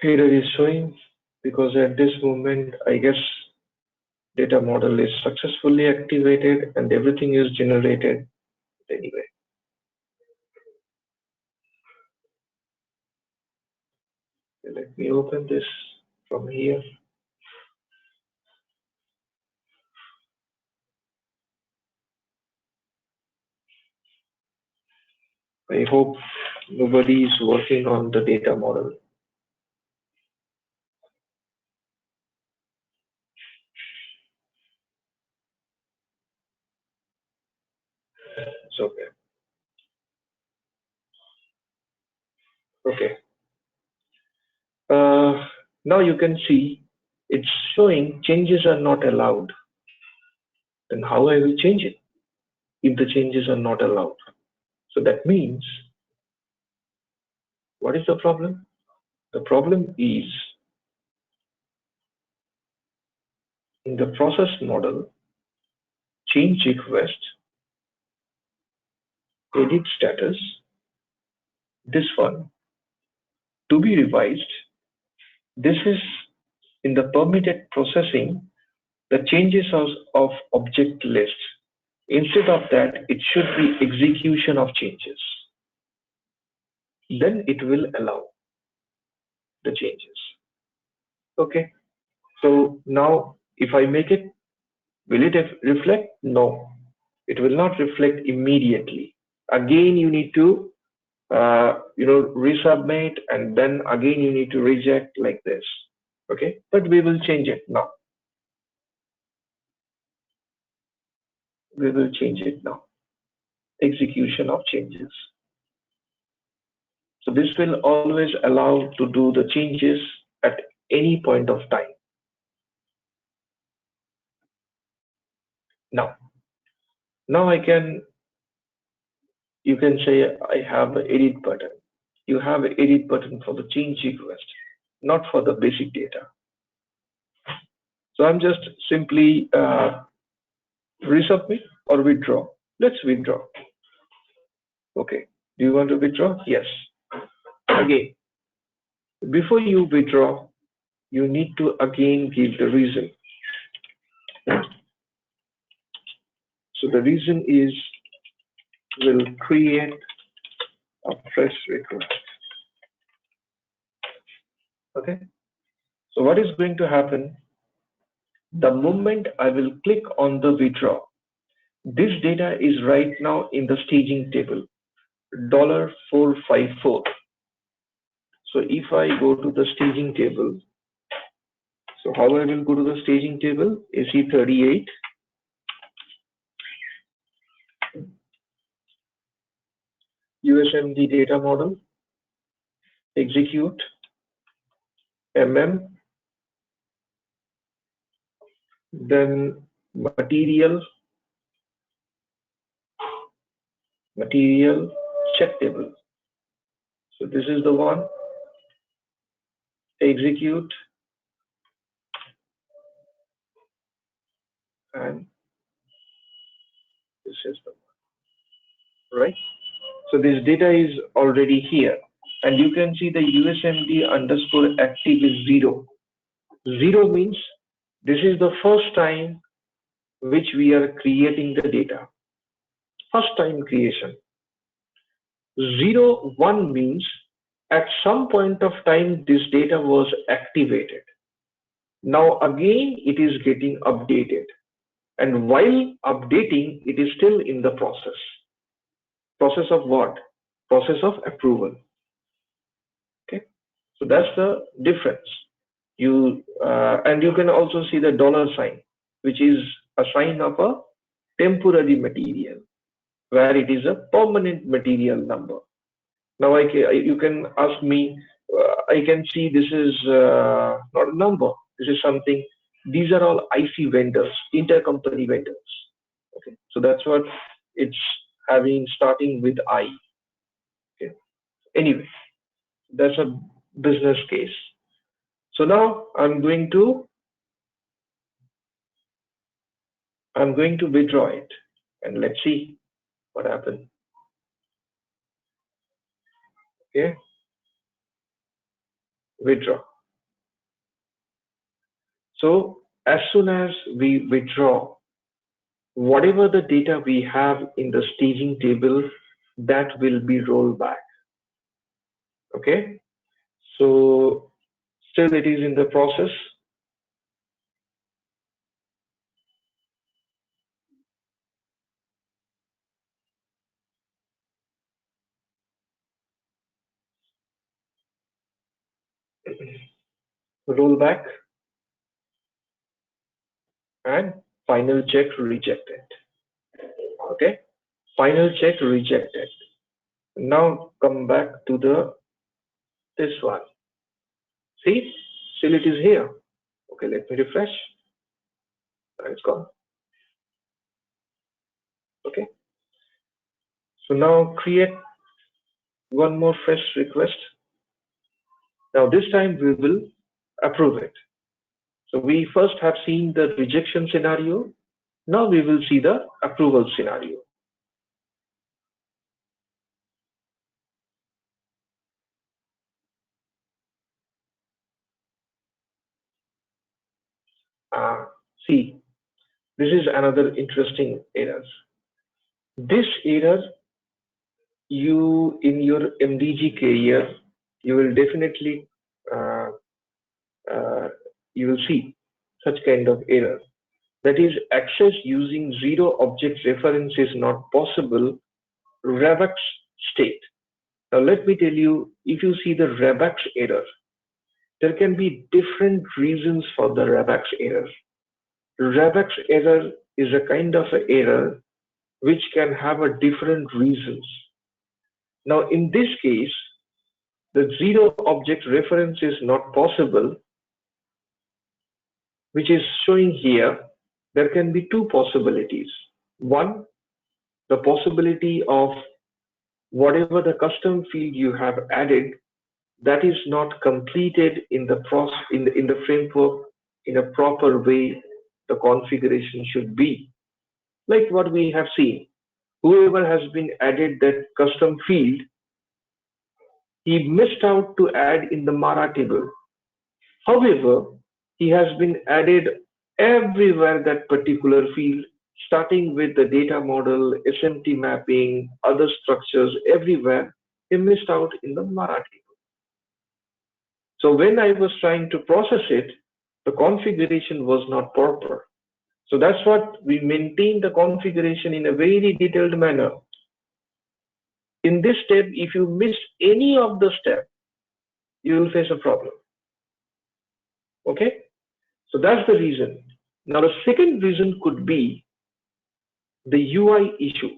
Here it is showing because at this moment, I guess data model is successfully activated and everything is generated anyway. Let me open this from here. I hope nobody is working on the data model. It's okay. Okay. Now you can see it's showing changes are not allowed. Then how I will change it if the changes are not allowed? So that means, what is the problem? The problem is in the process model, change request, edit status, this one to be revised. This is in the permitted processing, the changes of object list. Instead of that, it should be execution of changes. Then it will allow the changes. Okay. So now if I make it, will it reflect? No, it will not reflect immediately. Again, you need to resubmit, and then again you need to reject like this. Okay, but we will change it now. We will change it now. Execution of changes. So this will always allow to do the changes at any point of time. Now you can say I have an edit button. You have an edit button for the change request, not for the basic data. So I'm just simply resubmit or withdraw. Let's withdraw. Okay. Do you want to withdraw? Yes. Again, before you withdraw, you need to again give the reason. So the reason is will create a fresh request. Okay. So what is going to happen? The moment I will click on the withdraw, this data is right now in the staging table, $454. So if I go to the staging table, so how I will go to the staging table? AC38, USMD data model, execute, then material check table. So this is the one, execute, and this is the one, right? So this data is already here, and you can see the USMD underscore active is 0. 0 means this is the first time which we are creating the data. First time creation. 01 means at some point of time this data was activated. Now again it is getting updated, and while updating it is still in the process. Process of what? Process of approval. Okay, so that's the difference. And you can also see the $sign, which is a sign of a temporary material, where it is a permanent material number. Now you can ask me, I can see this is not a number. This is something. These are all IC vendors, intercompany vendors. Okay, so that's what it's having, starting with I. Okay. Anyway, that's a business case. So now I'm going to withdraw it, and let's see what happens. Okay, withdraw. So as soon as we withdraw, whatever the data we have in the staging table, that will be rolled back. Okay, so still it is in the process. Roll back and final check rejected. Okay, final check rejected. Now come back to this one. See, still it is here. Okay, let me refresh. It's gone. Okay. So now create one more fresh request. Now this time we will approve it. So we first have seen the rejection scenario. Now we will see the approval scenario. See, this is another interesting error. This error, you in your MDG career, you will definitely uh, uh, you will see such kind of error. That is, access using zero object reference is not possible. Regex state. Now let me tell you, if you see the Regex error, there can be different reasons for the Regex error. Regex error is a kind of a error which can have a different reasons. Now in this case, the zero object reference is not possible, which is showing here. There can be two possibilities. One, the possibility of whatever the custom field you have added, that is not completed in the in the framework in a proper way the configuration should be. Like what we have seen, whoever has been added that custom field, he missed out to add in the Mara table. However, he has been added everywhere that particular field, starting with the data model, SMT mapping, other structures, everywhere, he missed out in the Mara table. So when I was trying to process it, the configuration was not proper. So that's what we maintain the configuration in a very detailed manner. In this step, if you miss any of the steps, you will face a problem. Okay? So that's the reason. Now the second reason could be the UI issue.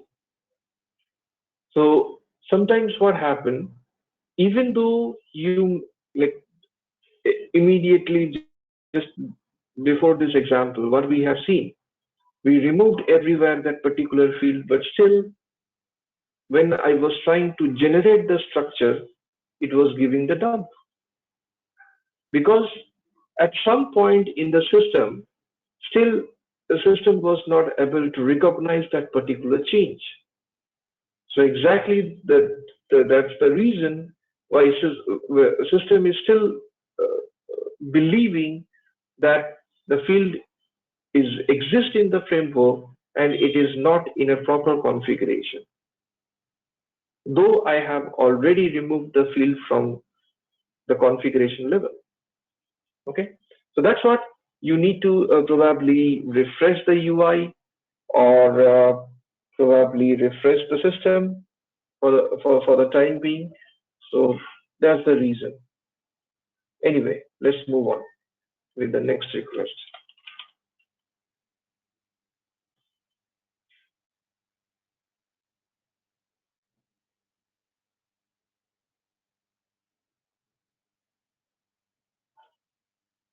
So sometimes what happens, even though you like immediately just before this example, what we have seen, we removed everywhere that particular field, but still when I was trying to generate the structure, it was giving the dump. Because at some point in the system, still the system was not able to recognize that particular change. So exactly that's the reason why the system is still believing that the field is exists in the framework and it is not in a proper configuration. Though I have already removed the field from the configuration level. Okay, so that's what you need to probably refresh the UI or probably refresh the system for the time being. So that's the reason. Anyway, let's move on with the next request.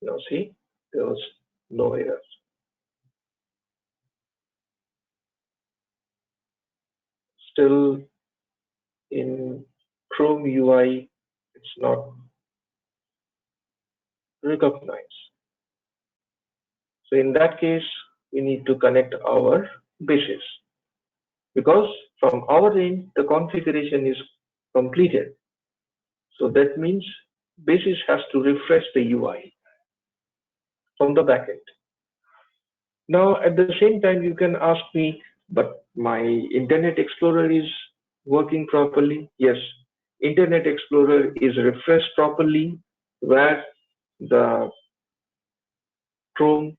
Now see, there was no errors. Still in Chrome UI, it's not recognized. So in that case, we need to connect our bases because from our end, the configuration is completed. So that means basis has to refresh the UI from the backend. Now, at the same time, you can ask me, but my Internet Explorer is working properly. Yes, Internet Explorer is refreshed properly where the Chrome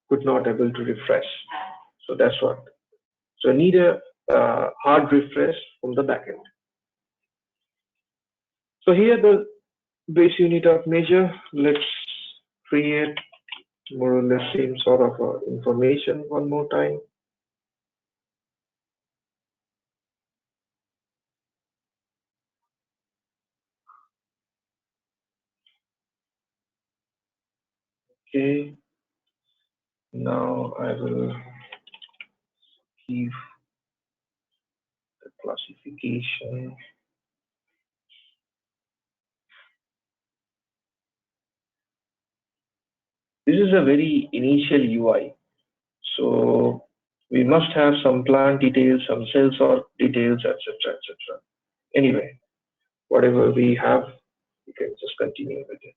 could not able to refresh. So that's what. So need a hard refresh from the backend. So here the base unit of measure. Let's create more or less same sort of information one more time. Okay, now I will give the classification. This is a very initial UI. So we must have some plant details, some sales or details, etc. etc. Anyway, whatever we have, we can just continue with it.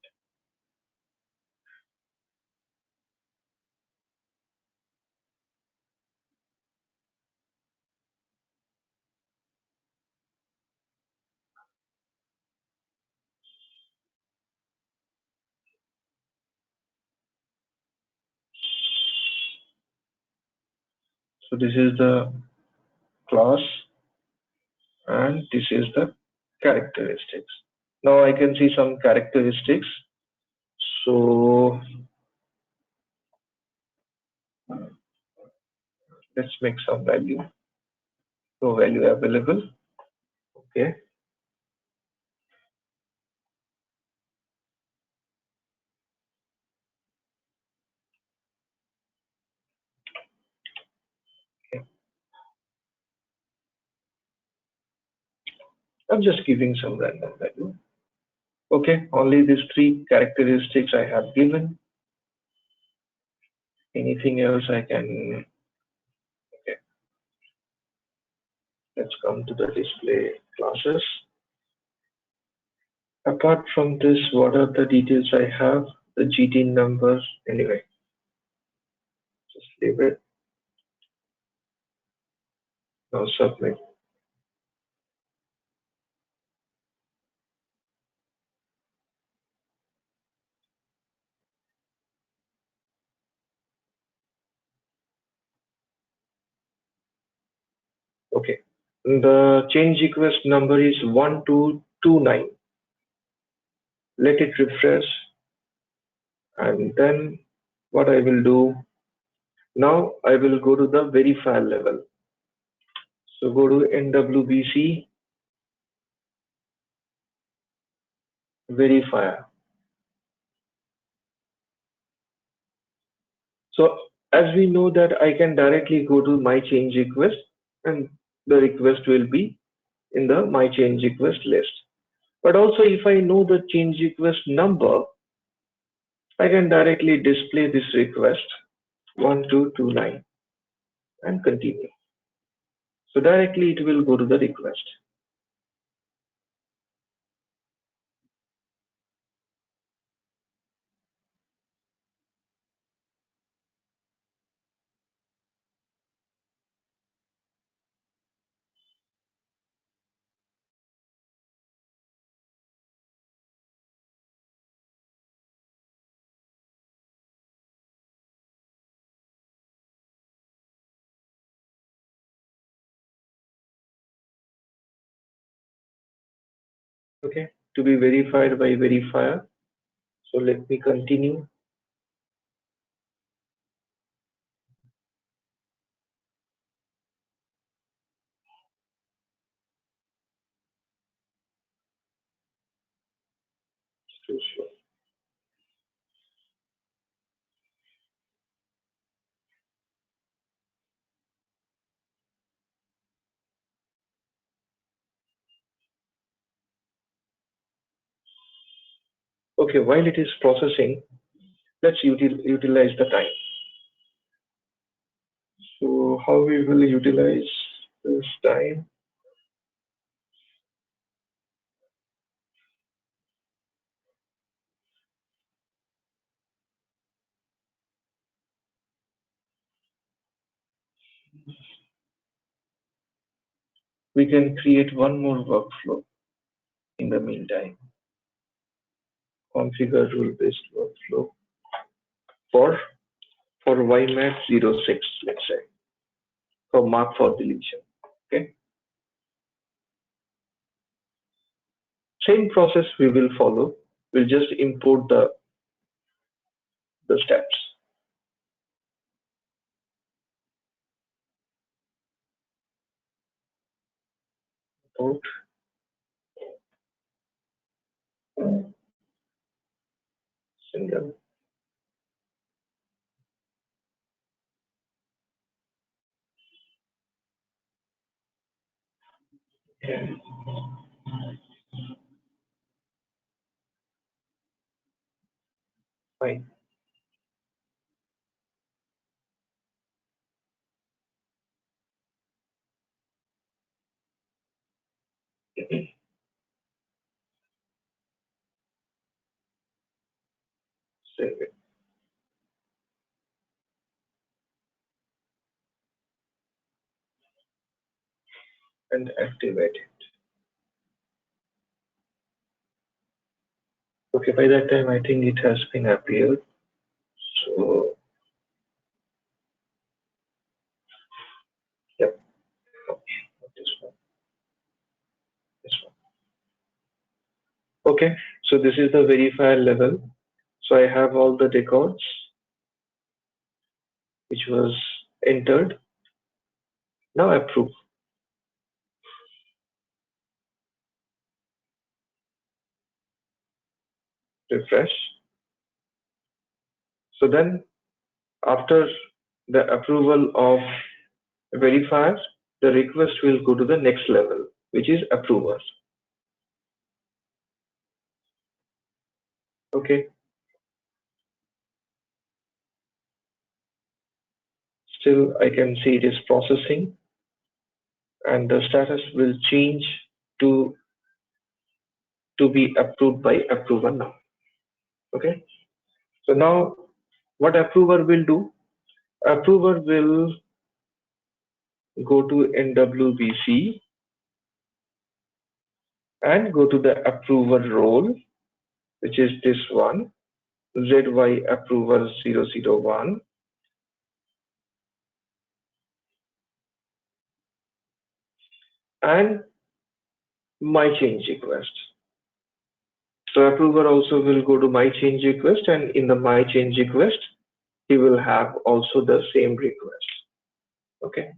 So this is the class and this is the characteristics. Now I can see some characteristics. So let's make some value. So value available. Okay. Okay. I'm just giving some random value. Okay, only these three characteristics I have given. Anything else I can. Okay, let's come to the display classes. Apart from this, what are the details I have? The GT numbers. Anyway, just leave it. Now submit. Okay. The change request number is 1229. Let it refresh. And then what I will do now, I will go to the verifier level. So go to NWBC verifier. So as we know that I can directly go to my change request and the request will be in the my change request list. But also if I know the change request number, I can directly display this request 1229 and continue. So directly it will go to the request. Okay, to be verified by verifier. So let me continue. Okay, while it is processing, let's utilize the time. So how we will utilize this time? We can create one more workflow in the meantime. Configure rule-based workflow for YMAT 06, let's say, for mark for deletion. Okay. Same process we will follow. We'll just import the steps. Import single Yeah. Fine. Save it and activate it. Okay, by that time I think it has been appeared. So yep, not this one, this one. Okay, so this is the verifier level. So I have all the records which was entered. Now approve, refresh. So then after the approval of verifier, the request will go to the next level, which is approver. Okay, still I can see it is processing and the status will change to be approved by approver now. Okay, so now what approver will do? Approver will go to NWBC and go to the approver role, which is this one, ZY approver 001, and my change request. So approver also will go to my change request, and in the my change request, he will have also the same request. Okay.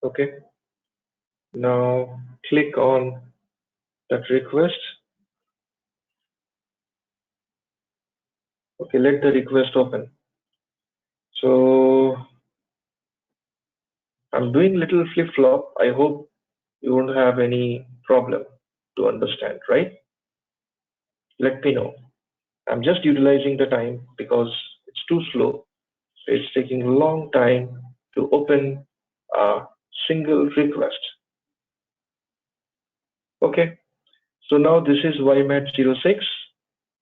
Okay. Now click on that request. Okay, let the request open. So I'm doing little flip-flop. I hope you won't have any problem to understand, right? Let me know. I'm just utilizing the time because it's too slow. So it's taking a long time to open a single request. Okay, so now this is YMAT 06.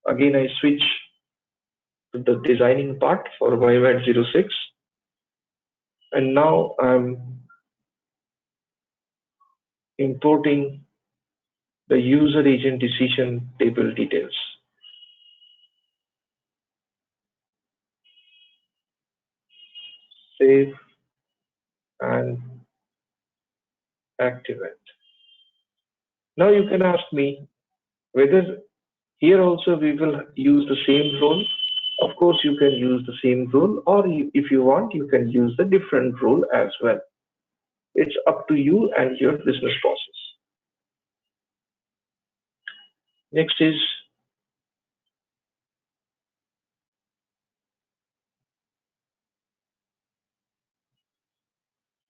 Again, I switch to the designing part for YMAT 06. And now I'm importing the user agent decision table details. Save and activate. Now you can ask me whether here also we will use the same role. Of course, you can use the same rule, or if you want, you can use the different rule as well. It's up to you and your business process. Next is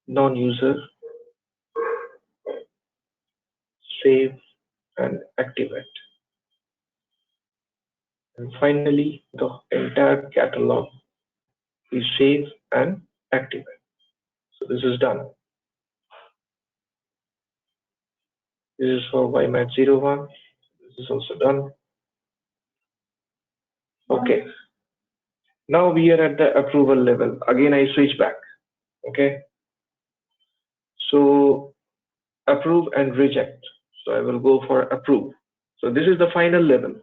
non-user, save and activate. And finally, the entire catalog is save and activate. So this is done. This is for YMAT 01. This is also done. Okay. Now we are at the approval level. Again, I switch back. Okay. So approve and reject. So I will go for approve. So this is the final level.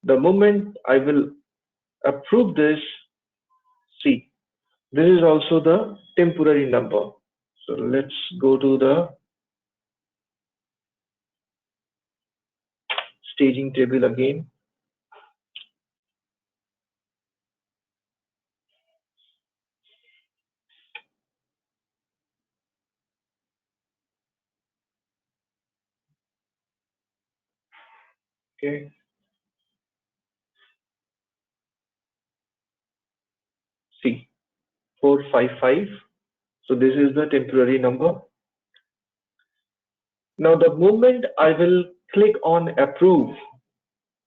The moment I will approve this, see, this is also the temporary number. So let's go to the staging table again. Okay. See, 455. So this is the temporary number. Now the moment I will click on approve,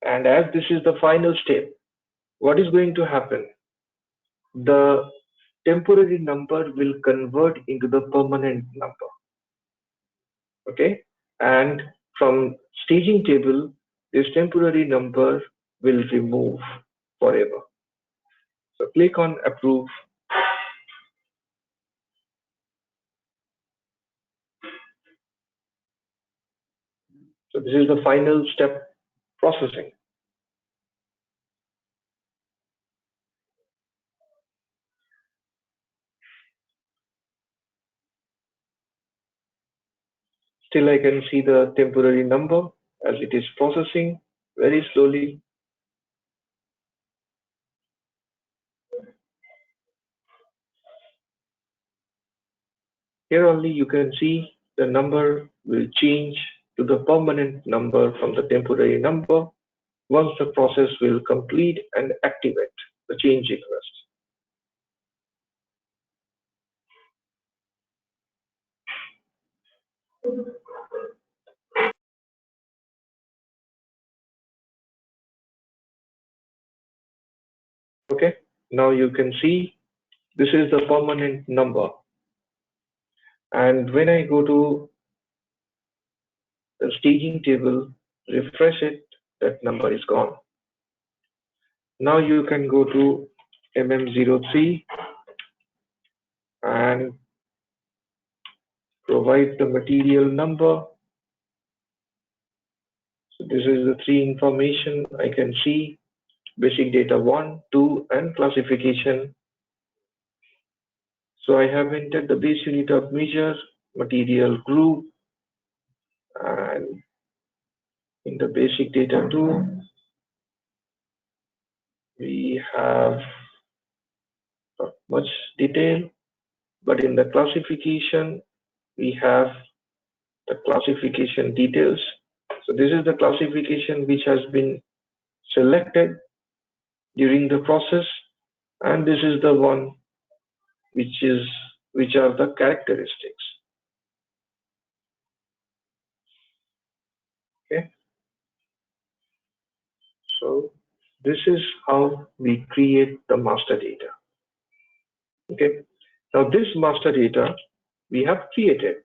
and as this is the final step, what is going to happen? The temporary number will convert into the permanent number. Okay. And from staging table, this temporary number will remove forever. So click on approve. So this is the final step, processing. Still I can see the temporary number as it is processing very slowly. Here only you can see the number will change to the permanent number from the temporary number once the process will complete and activate the change request. Okay, now you can see this is the permanent number. And when I go to the staging table, refresh it, that number is gone. Now you can go to MM03 and provide the material number. So this is the three information I can see: basic data 1, 2, and classification. So I have entered the base unit of measure, material group, and in the basic data 2, we have not much detail, but in the classification, we have the classification details. So this is the classification which has been selected during the process, and this is the one which are the characteristics. Okay, so this is how we create the master data. Okay, now this master data we have created.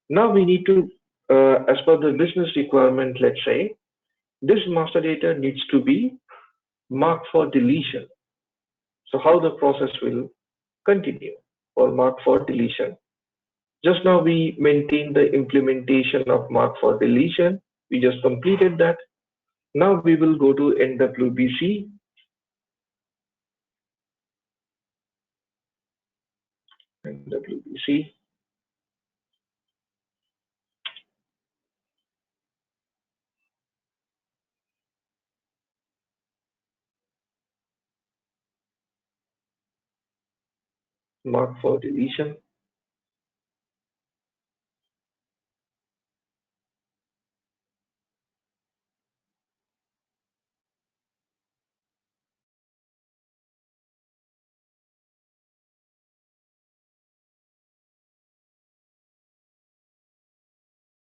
Now we need to, as per the business requirement, let's say this master data needs to be marked for deletion. So how the process will continue for mark for deletion. Just now we maintained the implementation of mark for deletion. We just completed that. Now we will go to NWBC. NWBC. Mark for deletion.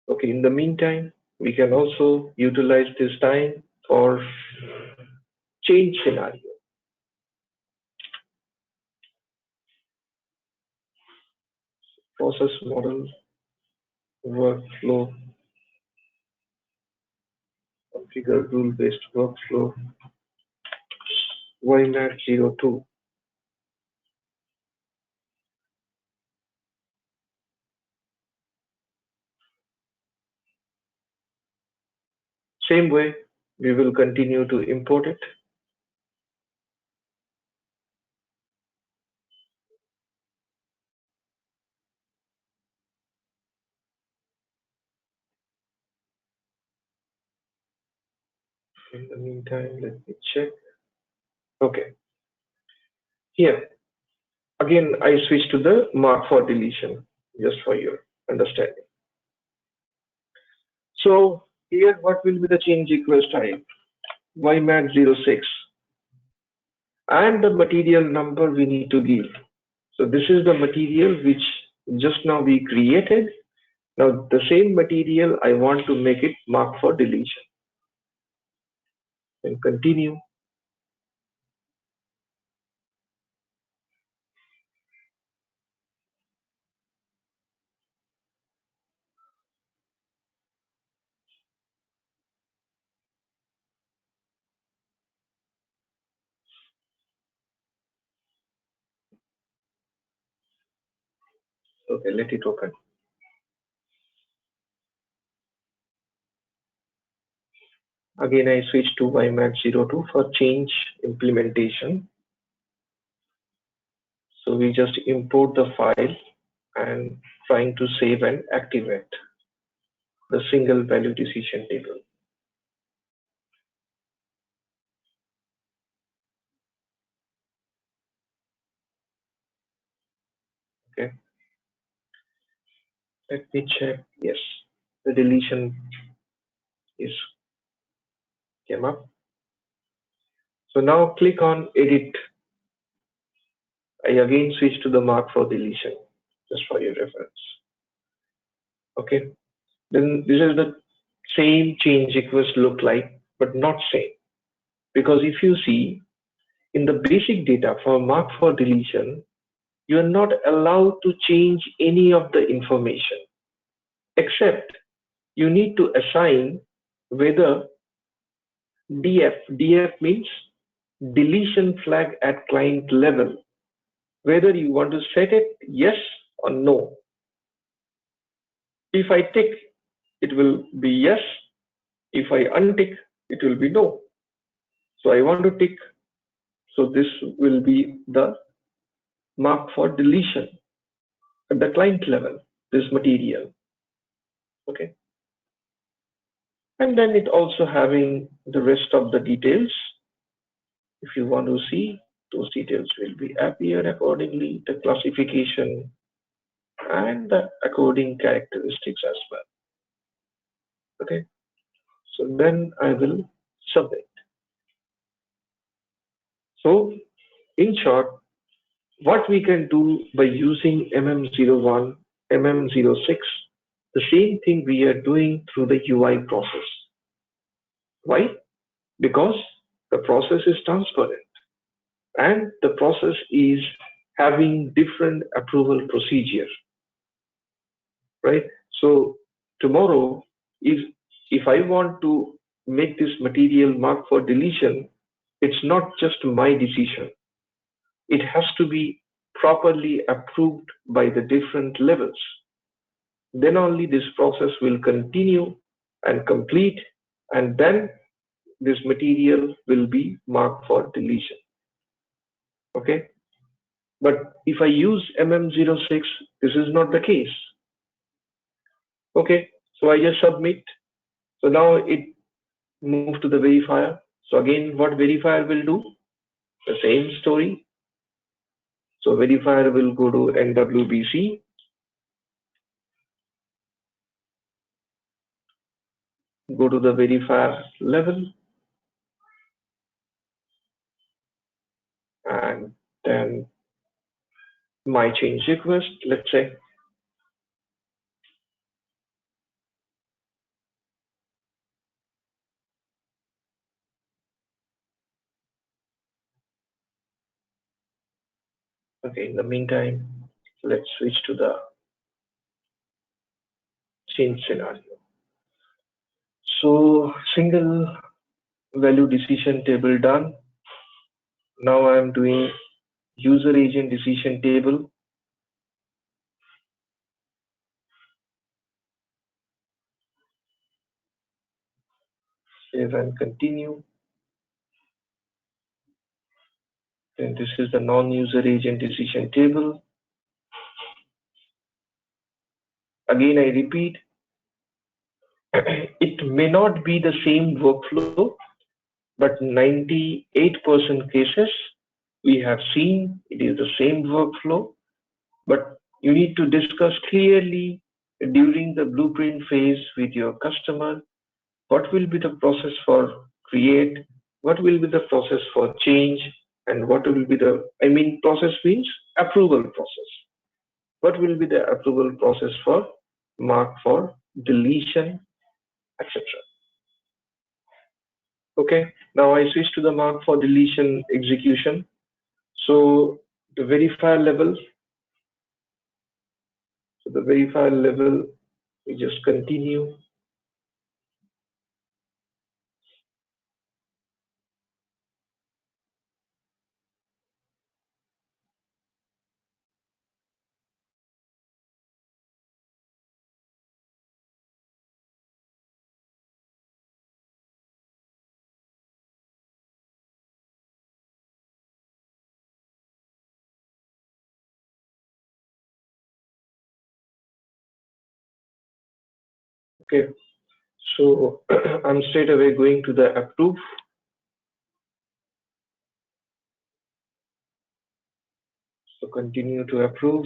Okay, in the meantime, we can also utilize this time for change scenario. Process model, workflow, configure rule-based workflow, YMAT02. Same way, we will continue to import it. In the meantime, let me check. Okay. Here, again, I switch to the mark for deletion, just for your understanding. So Here, what will be the change request type? YMAX06 and the material number we need to give. So this is the material which just now we created. Now the same material I want to make it marked for deletion. And continue. Okay, let it open. Again, I switch to YMAX02 for change implementation. So we just import the file and trying to save and activate the single value decision table. Okay. Let me check. Yes, the deletion is came up. So now click on edit. I again switch to the mark for deletion, just for your reference. Okay. Then this is the same change request look like, but not same. Because if you see in the basic data for mark for deletion, you are not allowed to change any of the information, except you need to assign whether DF means deletion flag at client level, whether you want to set it yes or no. If I tick, it will be yes. If I untick, it will be no. So I want to tick. So this will be the mark for deletion at the client level, this material. Okay. And then it also having the rest of the details. If you want to see, those details will be appear accordingly, the classification and the according characteristics as well. Okay. So then I will submit. So in short, what we can do by using MM01, MM06, the same thing we are doing through the UI process. Why? Because the process is transparent and the process is having different approval procedure, right? So tomorrow, if I want to make this material mark for deletion, it's not just my decision. It has to be properly approved by the different levels. Then only this process will continue and complete, and then this material will be marked for deletion. Okay. But if I use MM06, this is not the case. Okay. So I just submit. So now it moves to the verifier. So again, what verifier will do? The same story. So verifier will go to NWBC. Go to the verifier level. And then my change request, let's say. Okay, in the meantime, let's switch to the change scenario. So single value decision table done. Now I'm doing user agent decision table. Save and continue. Then this is the non-user agent decision table. Again, I repeat, it may not be the same workflow, but 98% cases we have seen it is the same workflow, but you need to discuss clearly during the blueprint phase with your customer what will be the process for create, what will be the process for change, and what will be the, I mean, process means approval process. What will be the approval process for mark for deletion, etc. Okay, now I switch to the mark for deletion execution. So the verifier level, we just continue. Okay, so I'm straight away going to the approve. So continue to approve.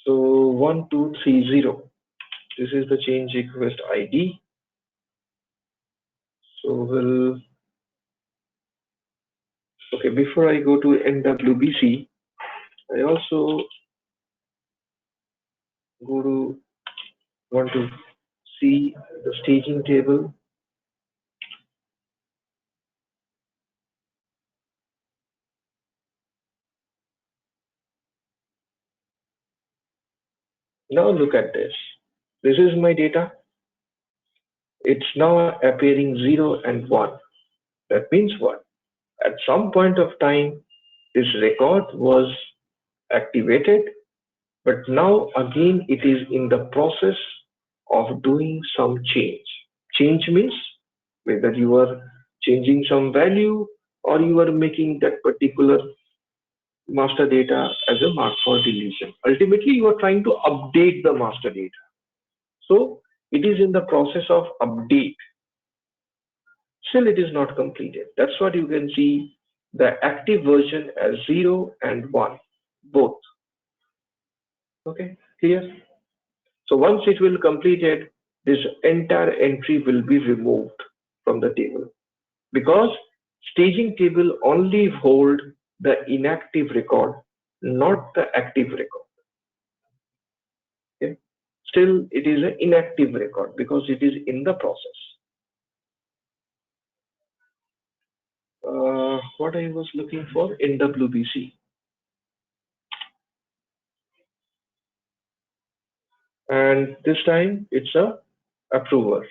So 1230. This is the change request ID. So we'll, okay, before I go to NWBC, I also want to see the staging table. Now look at this. This is my data. It's now appearing 0 and 1. That means what? At some point of time, this record was activated, but now again it is in the process of doing some change. Change means whether you are changing some value or you are making that particular master data as a mark for deletion. Ultimately, you are trying to update the master data. So it is in the process of update. Still, it is not completed. That's what you can see the active version as 0 and 1, both. Okay, clear? So once it will completed, this entire entry will be removed from the table because staging table only hold the inactive record, not the active record. Okay? Still, it is an inactive record because it is in the process. What I was looking for, NWBC. And this time it's a approver.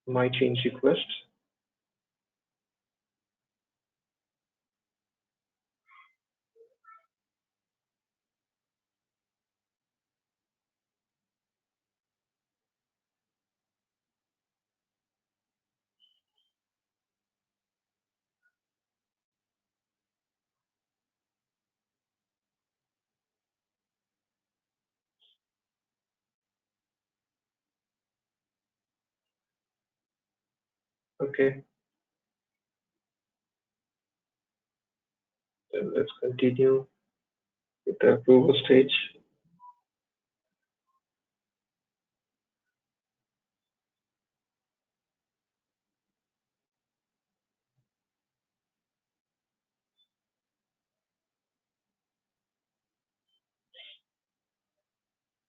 My change request. Okay, then let's continue with the approval stage.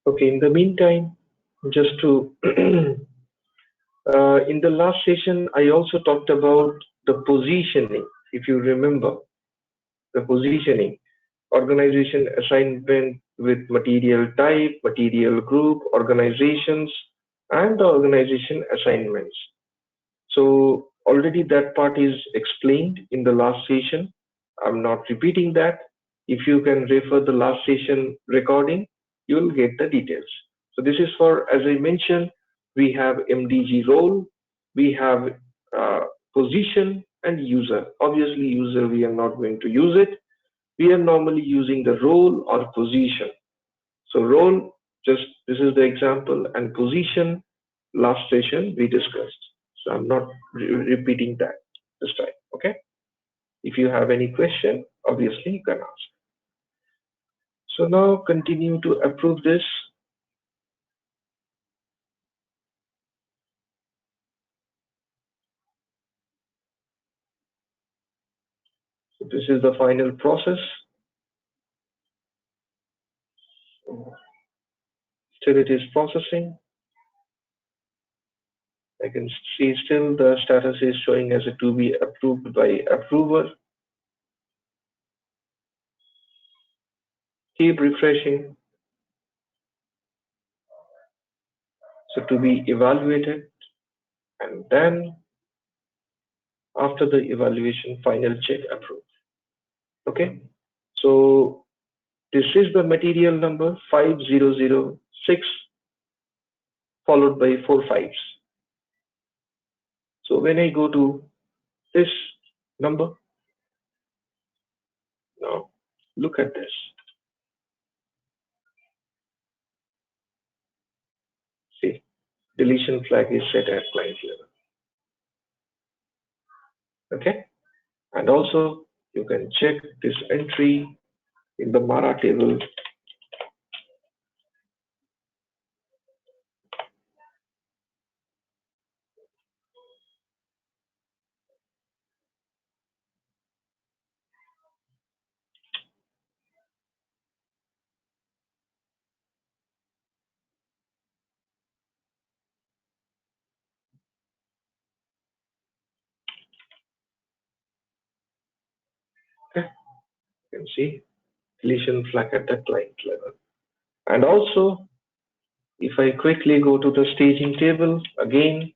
Okay, in the meantime, just to in the last session, I also talked about the positioning. If you remember, the positioning, organization assignment with material type, material group, organizations, and the organization assignments. So already that part is explained in the last session. I'm not repeating that. If you can refer the last session recording, you'll get the details. So this is for, as I mentioned, we have MDG role, we have position and user. Obviously user, we are not going to use it. We are normally using the role or position. So role, just this is the example, and position, last session we discussed. So I'm not repeating that. this time. Okay. If you have any question, obviously you can ask. So now continue to approve this. So this is the final process. Still it is processing. I can see still the status is showing as a to be approved by approver. Keep refreshing. So to be evaluated, and then after the evaluation, final check approved. Okay. So this is the material number 5006 followed by 4 fives. So when I go to this number, now look at this. See, deletion flag is set at client level. Okay. And also you can check this entry in the Mara table. Okay. You can see deletion flag at the client level. And also, if I quickly go to the staging table again,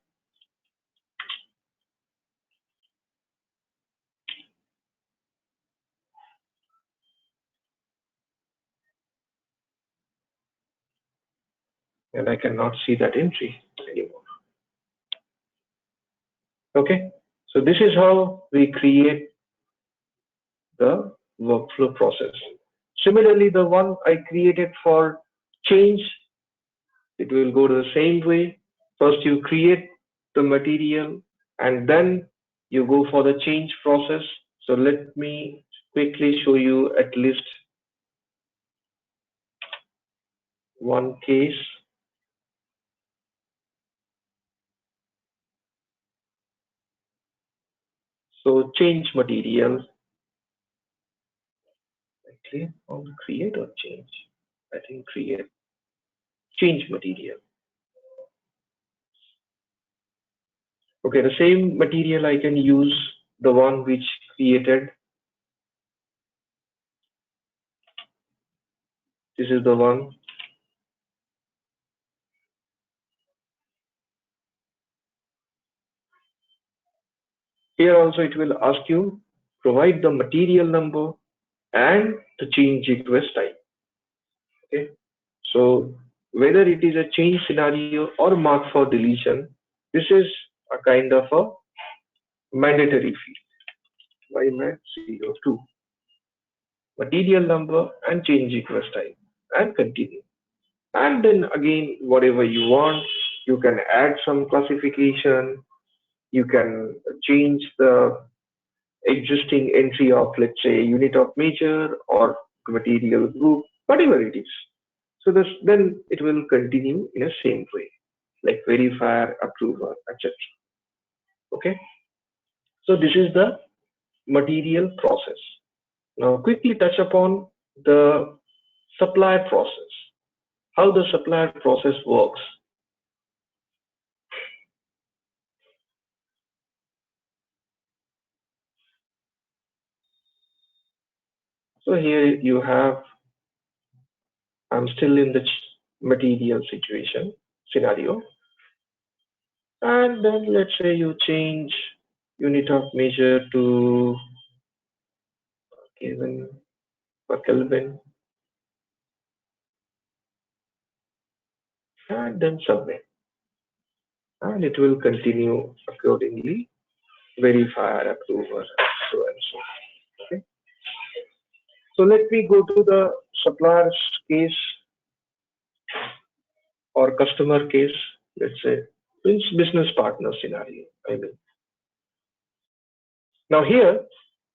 and I cannot see that entry anymore. Okay, so this is how we create the workflow process. Similarly, the one I created for change, it will go the same way. First, you create the material and then you go for the change process. So let me quickly show you at least one case. So change material. Actually, on create or change? I think create. Change material. Okay, the same material I can use the one which created. This is the one. Here also it will ask you provide the material number and the change request type. Okay, so whether it is a change scenario or mark for deletion, this is a kind of a mandatory field. YMAT 02 material number and change request type and continue. And then again, whatever you want, you can add some classification, you can change the existing entry of, let's say, unit of measure or material group, whatever it is. So this, then it will continue in a same way, like verifier, approver, etc. Okay. So this is the material process. Now quickly touch upon the supplier process, how the supplier process works. So here you have, I'm still in the material situation scenario. And then let's say you change unit of measure to Kelvin per Kelvin and then submit. And it will continue accordingly, verifier, approver, so and so. Okay. So let me go to the supplier's case or customer case, let's say, means business partner scenario, I mean. Now here,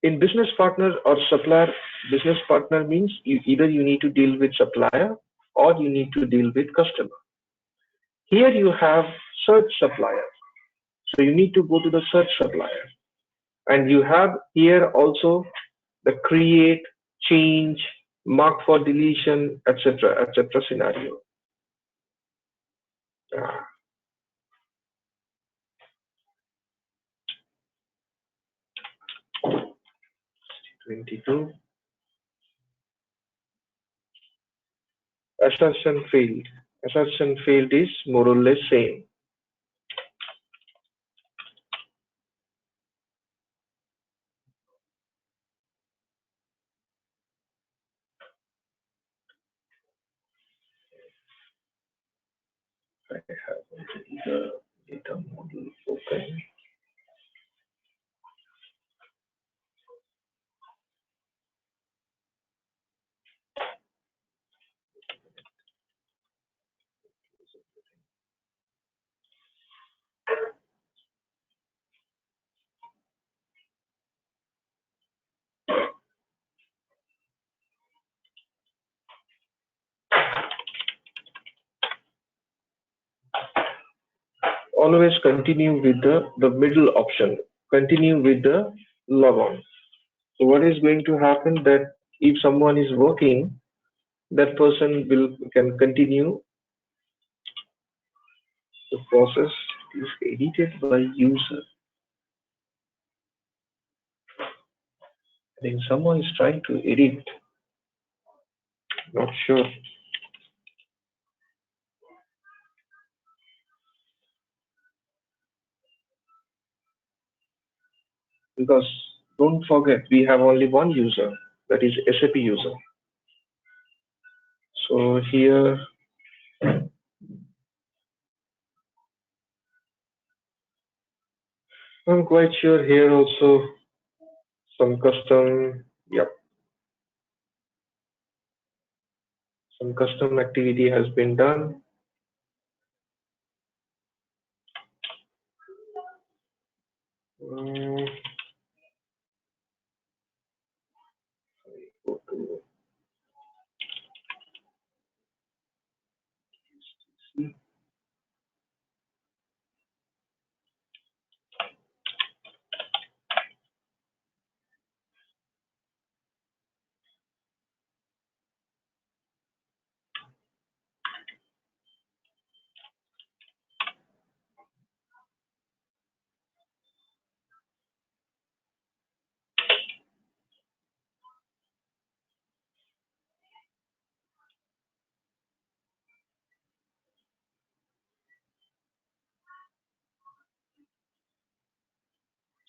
in business partner or supplier, business partner means either you need to deal with supplier or you need to deal with customer. Here you have search supplier. So you need to go to the search supplier. And you have here also the create, change, mark for deletion, etc. scenario. Ah, 22. Assertion failed. Assertion failed is more or less same. I have already the data model open. Always continue with the middle option. Continue with the log on. So what is going to happen that if someone is working, that person can continue the process is edited by user. I think someone is trying to edit. Not sure. Because don't forget, we have only one user, that is SAP user. So here, I'm quite sure here also some custom, yep, some custom activity has been done. Mm, go to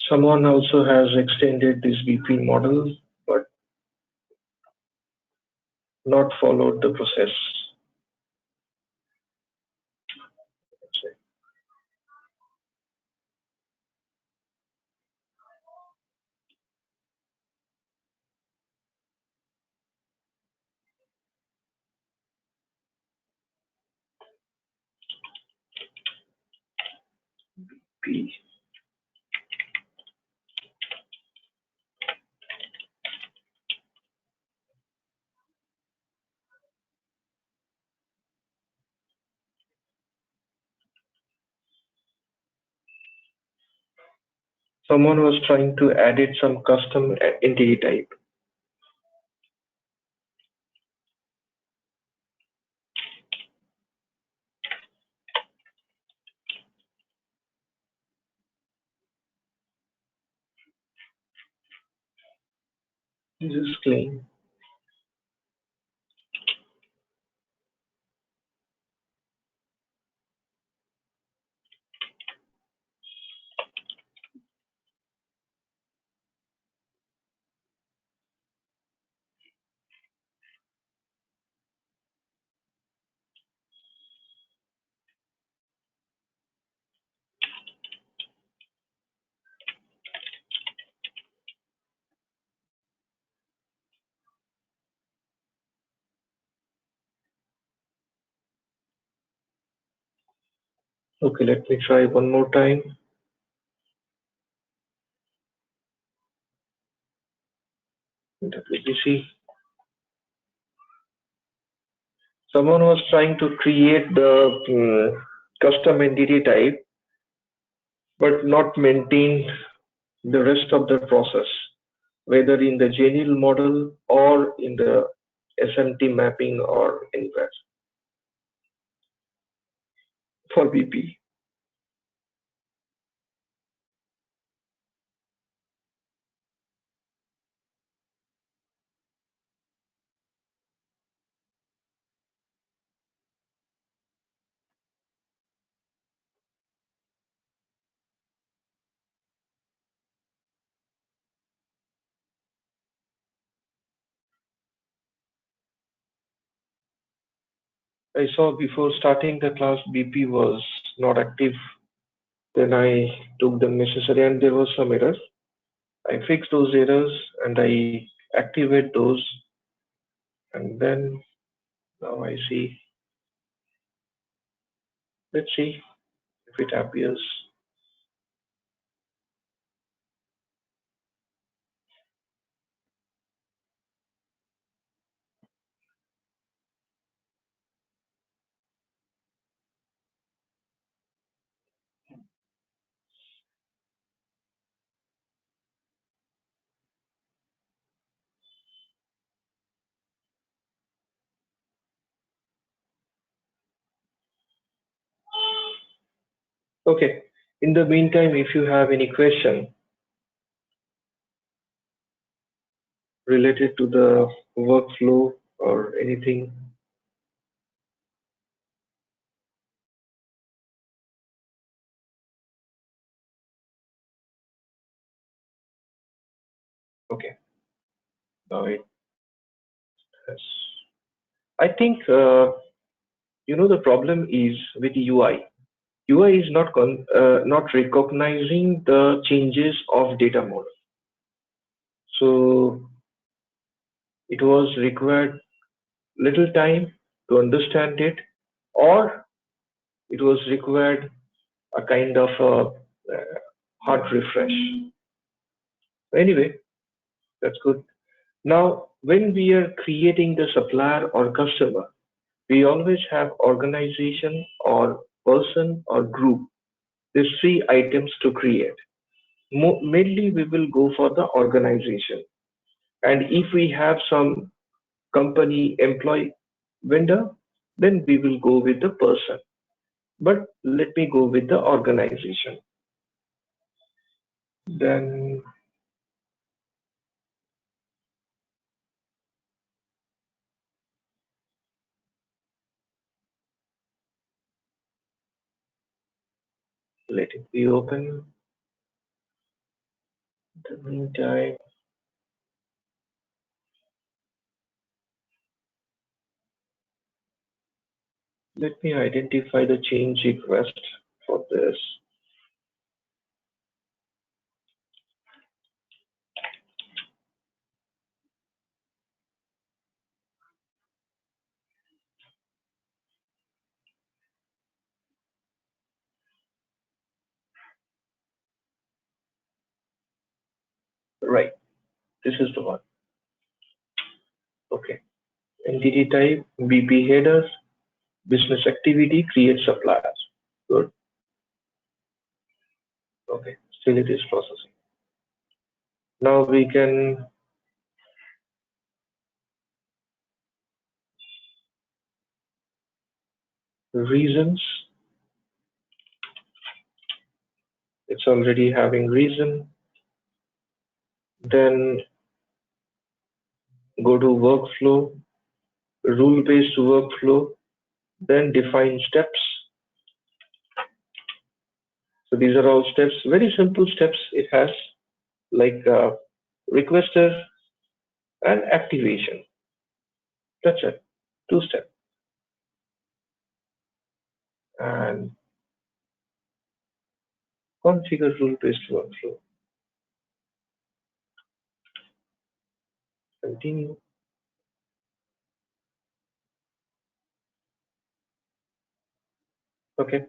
someone also has extended this BP model, but not followed the process. P. Someone was trying to edit some custom entity type. This is clean. Okay, let me try one more time. WBC. Someone was trying to create the custom entity type, but not maintain the rest of the process, whether in the GNL model or in the SMT mapping or anywhere for BP. I saw before starting the class BP was not active. Then I took the necessary and there was some errors. I fixed those errors and I activate those, and then now I see. Let's see if it appears. Okay. In the meantime, if you have any question related to the workflow or anything, okay. Now it has. I think the problem is with UI. UI is not recognizing the changes of data model. So it was required little time to understand it, or it was required a kind of a hard refresh. Anyway, that's good. Now, when we are creating the supplier or customer, we always have organization or person or group. These three items to create. Mainly, we will go for the organization. And if we have some company employee vendor, then we will go with the person. But let me go with the organization. Then let it be open. In the meantime, let me identify the change request for this. Right, this is the one. Okay. Entity type, BP headers, business activity, create suppliers. Good. Okay, still it is processing. Now we can reasons. It's already having reason. Then go to workflow, rule-based workflow, then define steps. So these are all steps, very simple steps it has, like requester and activation. That's it, 2 steps. And configure rule-based workflow. Continue. Okay.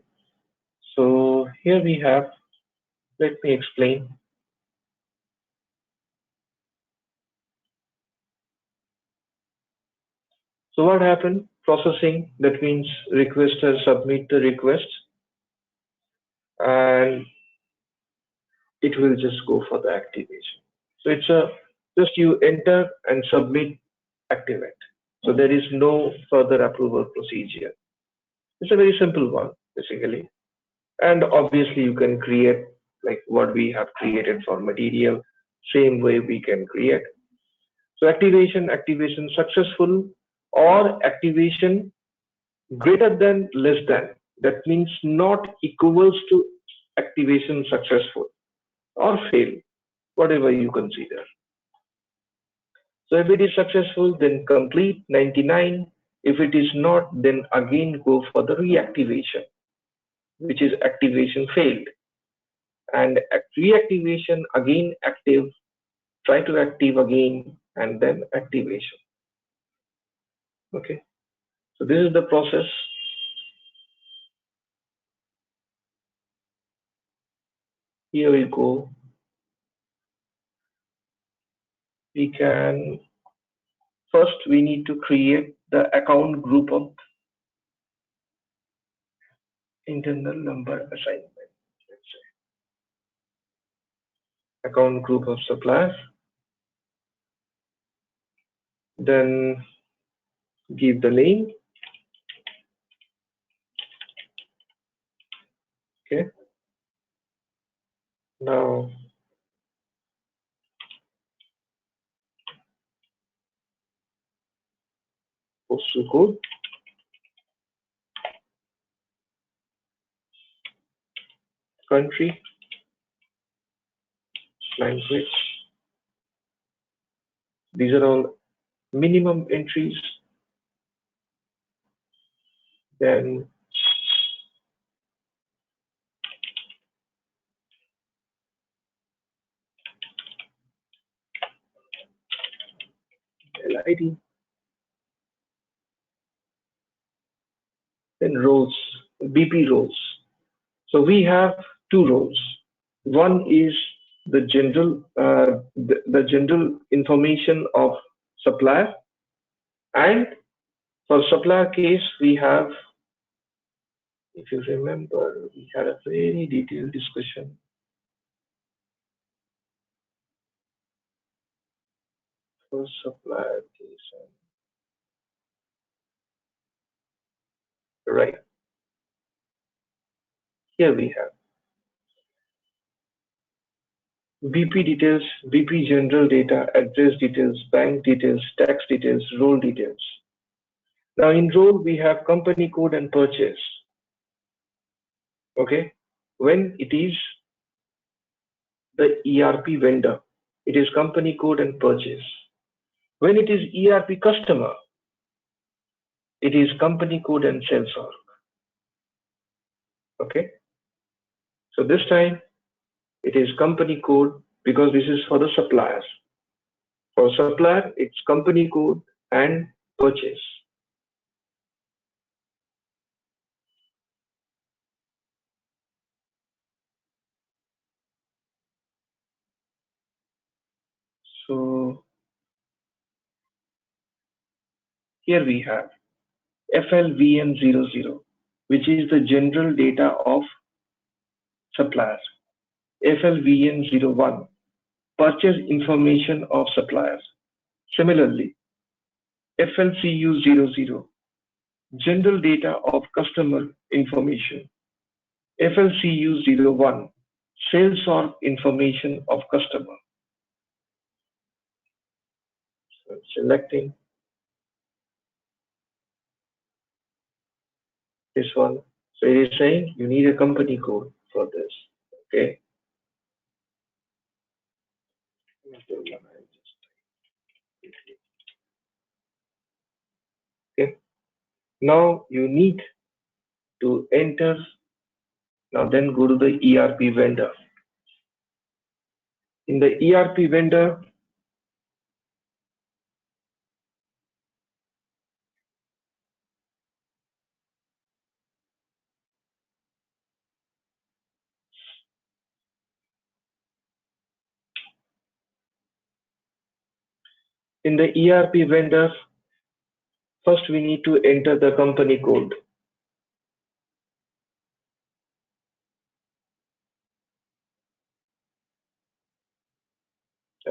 So here we have, let me explain. So what happened? Processing, that means requester submit the request and it will just go for the activation. So it's a just you enter and submit, activate. So there is no further approval procedure. It's a very simple one, basically. And obviously you can create like what we have created for material, same way we can create. So activation successful or activation greater than less than. That means not equals to activation successful or fail, whatever you consider. So if it is successful, then complete 99. If it is not, then again go for the reactivation, which is activation failed. And reactivation again active, try to active again, and then activation. Okay, so this is the process. Here we go. We can first we need to create the account group of internal number assignment. Let's say account group of suppliers. Then give the name. Okay. Now postal code, country, language. These are all minimum entries. Then LID. Then roles, BP roles. So we have two roles. One is the general information of supplier, and for supplier case we have, if you remember, we had a very detailed discussion for supplier case. Right, here we have BP details, BP general data, address details, bank details, tax details, role details. Now in role we have company code and purchase. Okay, when it is the ERP vendor, it is company code and purchase. When it is ERP customer, it is company code and sales org. Okay, so this time it is company code because this is for the suppliers. For supplier, it's company code and purchase. So here we have FLVN00, which is the general data of suppliers. FLVN01, purchase information of suppliers. Similarly, FLCU00, general data of customer information. FLCU01, sales org information of customer. So selecting this one. So it is saying you need a company code for this. Okay. Okay. Now you need to enter. Now then go to the ERP vendor. In the ERP vendor, First, we need to enter the company code.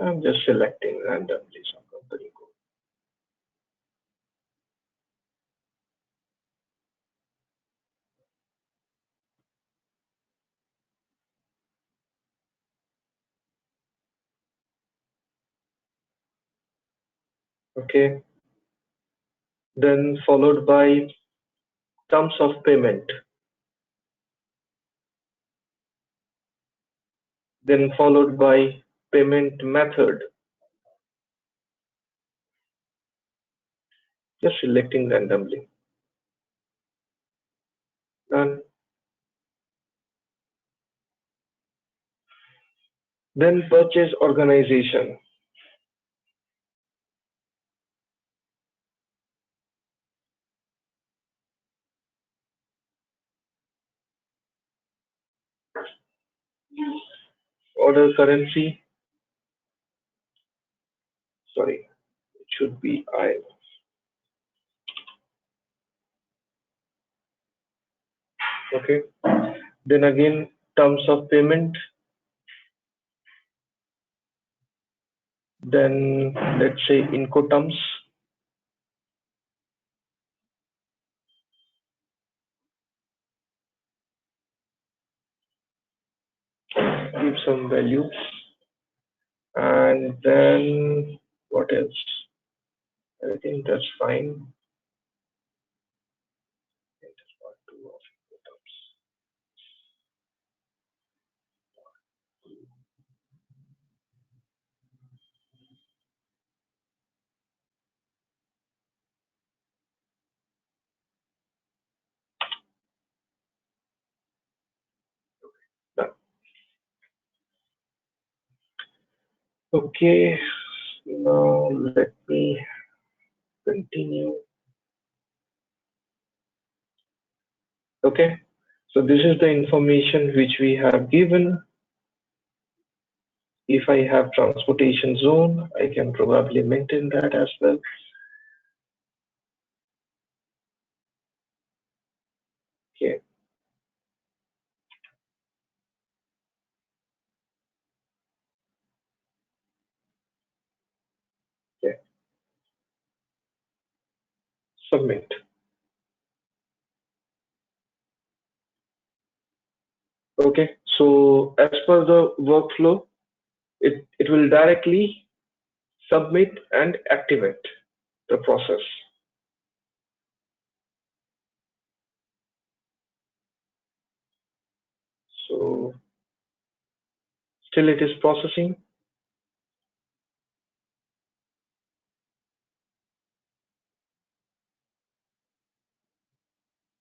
I'm just selecting randomly some company code. Okay. Then followed by terms of payment. Then followed by payment method. Just selecting randomly. Done. Then purchase organization. Order currency. Sorry, it should be I. Okay. Then again, terms of payment. Then let's say Incoterms. Give some value. And then what else? I think that's fine. Done. Okay, now let me continue. Okay, so this is the information which we have given. If I have transportation zone, I can probably maintain that as well. Okay. Okay. Submit. Okay, so as per the workflow, it will directly submit and activate the process. So still it is processing.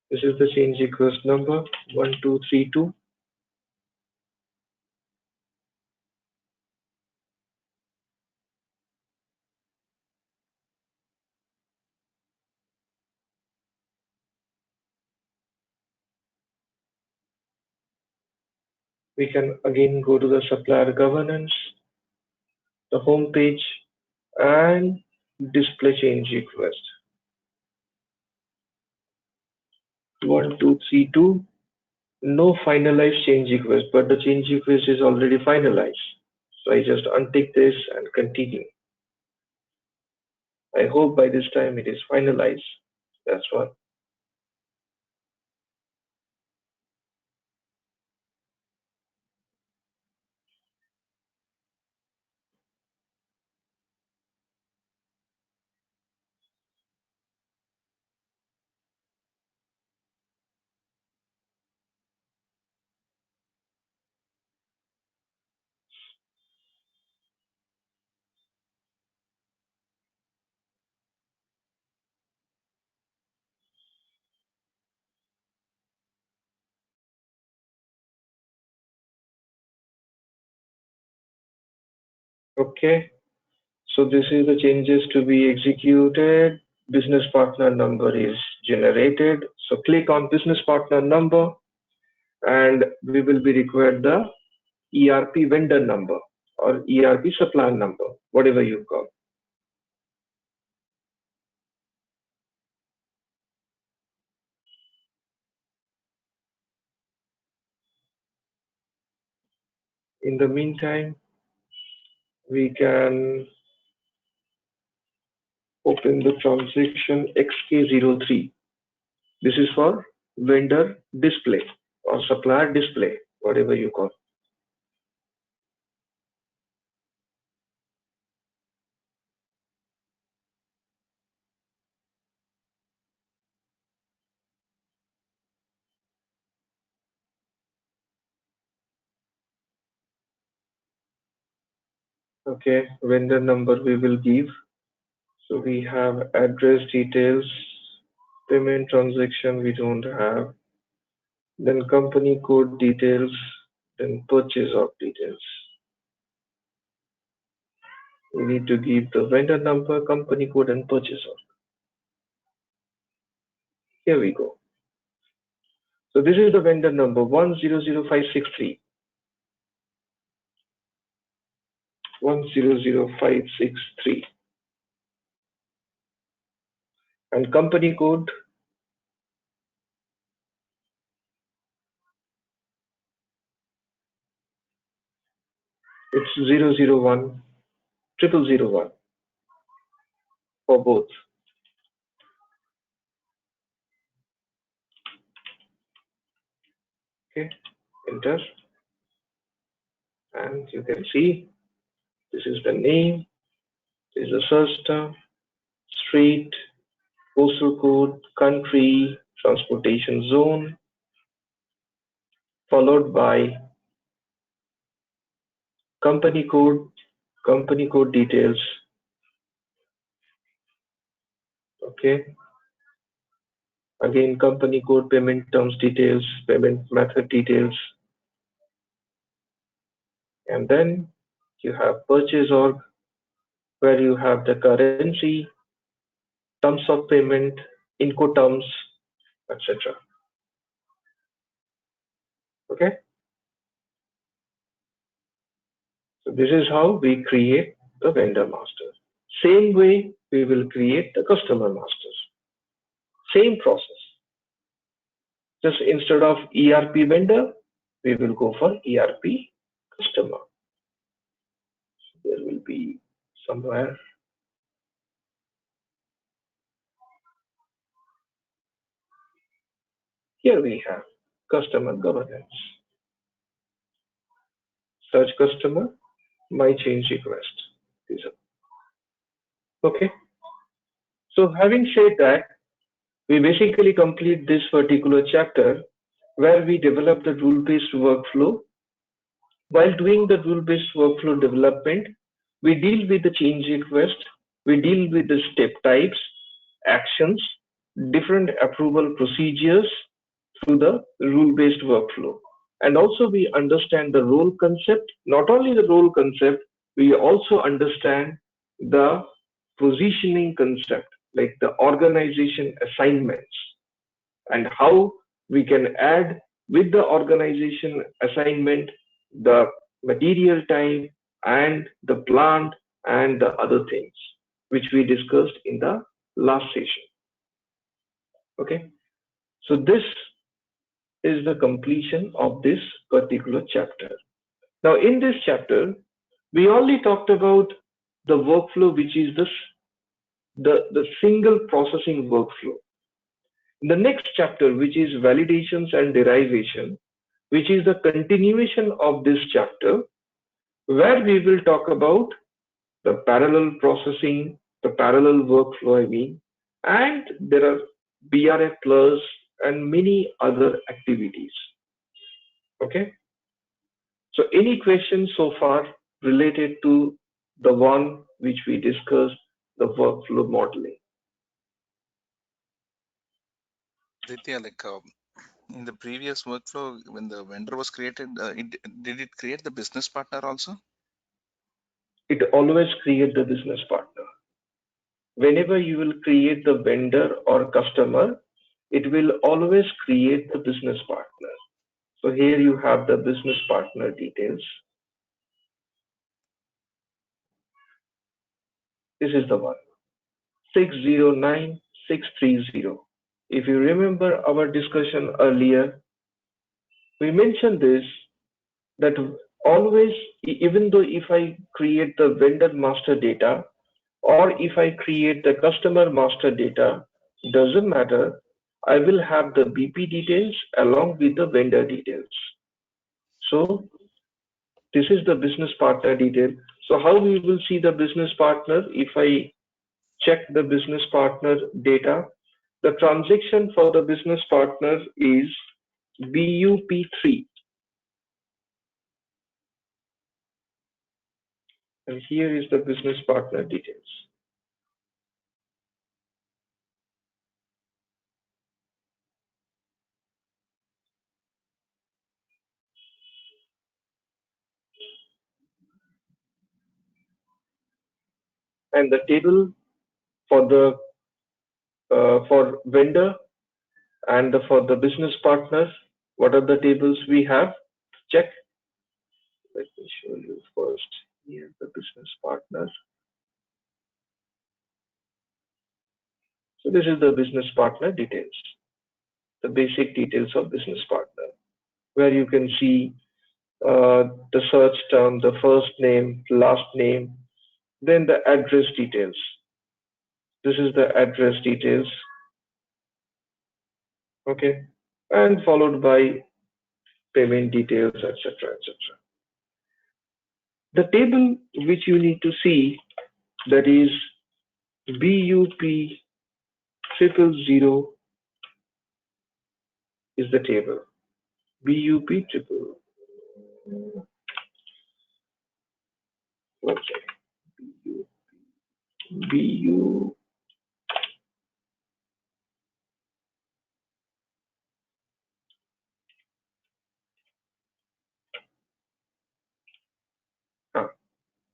This is the change request number 1232. We can again go to the supplier governance, the home page, and display change request. 1232. No finalized change request, but the change request is already finalized. So I just untick this and continue. I hope by this time it is finalized. That's one. Okay. So this is the changes to be executed. Business partner number is generated. So click on business partner number and we will be required the ERP vendor number or ERP supplier number, whatever you call. In the meantime, we can open the transaction XK03. This is for vendor display or supplier display, whatever you call. Okay, vendor number we will give. So we have address details, payment transaction we don't have, then company code details, then purchase of details. We need to give the vendor number, company code, and purchase order. Here we go. So this is the vendor number 1000563. 1000563. And company code, it's 001 0001 for both. Okay, enter. And you can see this is the name, this is the search term, street, postal code, country, transportation zone, followed by company code details. Okay. Again, company code, payment terms details, payment method details. And then you have purchase org, where you have the currency, terms of payment, Incoterms, etc. Okay. So this is how we create the vendor master. Same way we will create the customer masters. Same process. Just instead of ERP vendor, we will go for ERP customer. There will be somewhere. Here we have customer governance. Search customer, my change request. These are okay. So having said that, we basically complete this particular chapter where we develop the rule-based workflow. While doing the rule-based workflow development, we deal with the change request, we deal with the step types, actions, different approval procedures through the rule-based workflow. And also we understand the role concept. Not only the role concept, we also understand the positioning concept, like the organization assignments, and how we can add with the organization assignment the material time and the plant and the other things which we discussed in the last session. Okay, so this is the completion of this particular chapter. Now in this chapter we only talked about the workflow, which is the single processing workflow. The next chapter, which is validations and derivation, which is the continuation of this chapter, where we will talk about the parallel processing, the parallel workflow, I mean, and there are BRF plus and many other activities. Okay. So any questions so far related to the one which we discussed, the workflow modeling? Ditya, like in the previous workflow, when the vendor was created, did it create the business partner also? It always create the business partner. Whenever you will create the vendor or customer, it will always create the business partner. So here you have the business partner details. This is the one, 609630. If you remember our discussion earlier, we mentioned this, that always, even though if I create the vendor master data or if I create the customer master data, doesn't matter. I will have the BP details along with the vendor details. So this is the business partner detail. So how we will see the business partner? If I check the business partner data, the transaction for the business partner is BUP3, and here is the business partner details. And the table for the for vendor and for the business partner, what are the tables we have? Check. Let me show you first. Here the business partner. So this is the business partner details, the basic details of business partner, where you can see the search term, the first name, last name, then the address details. This is the address details, okay, and followed by payment details, etc., etc. The table which you need to see, that is BUP 000 is the table. BUP triple. Okay. BU.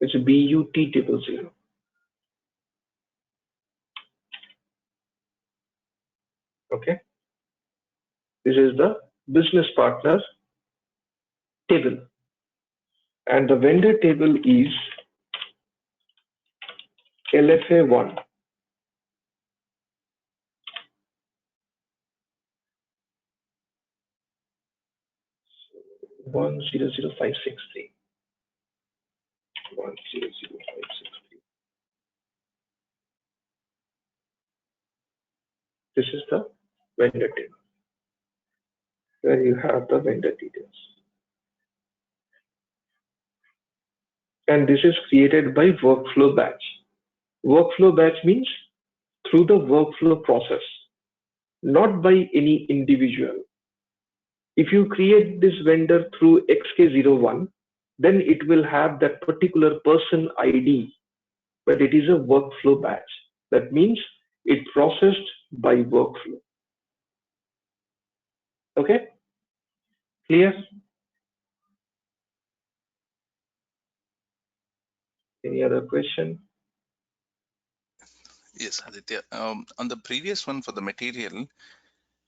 It's a BUT 000. Okay. This is the business partner table. And the vendor table is LFA1. 100563. 100563. This is the vendor table where you have the vendor details. And this is created by workflow batch. Workflow batch means through the workflow process, not by any individual. If you create this vendor through XK01, then it will have that particular person ID, but it is a workflow batch. That means it processed by workflow. Okay, clear? Any other question? Yes, Aditya. On the previous one for the material,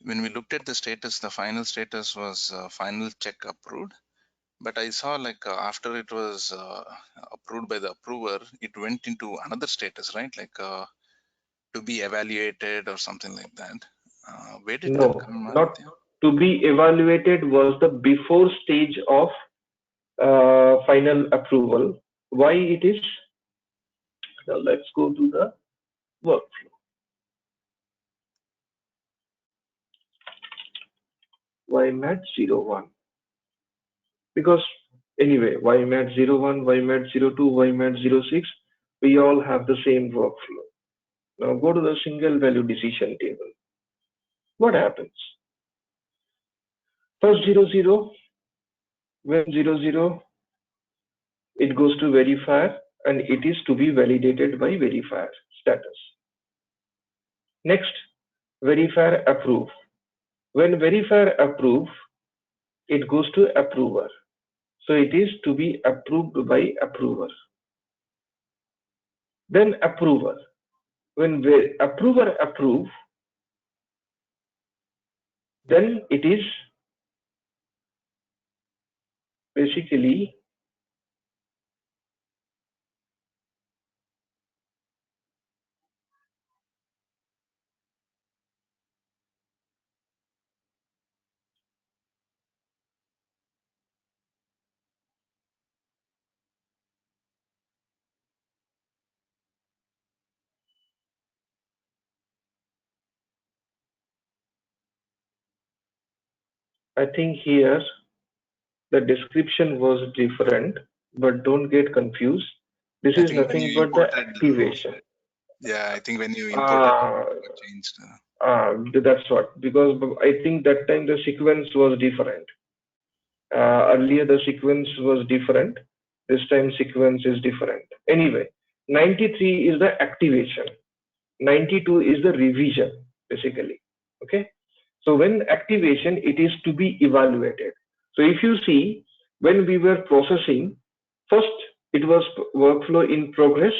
when we looked at the status, the final status was final check approved. But I saw like after it was approved by the approver, it went into another status, right? Like to be evaluated or something like that. Where did that No, come, not Aditya? to be evaluated was the before stage of final approval. Why it is? Now let's go to the workflow. Why mat 01? Because anyway, why mat 01, why mat 02, why mat 06, we all have the same workflow. Now go to the single value decision table. What happens? First 00, when 00, it goes to verifier and it is to be validated by verifier status. Next, verifier approve. When verifier approve, it goes to approver. So it is to be approved by approver. Then approver. When approver approve, then it is basically I think here the description was different, but don't get confused. This I is think when nothing you but the imported, activation. yeah, I think when you imported, Uh, it got changed. that's what, because I think that time the sequence was different. Earlier the sequence was different. This time sequence is different. Anyway, 93 is the activation. 92 is the revision, basically. Okay. So when activation, it is to be evaluated. So if you see, when we were processing, first it was workflow in progress,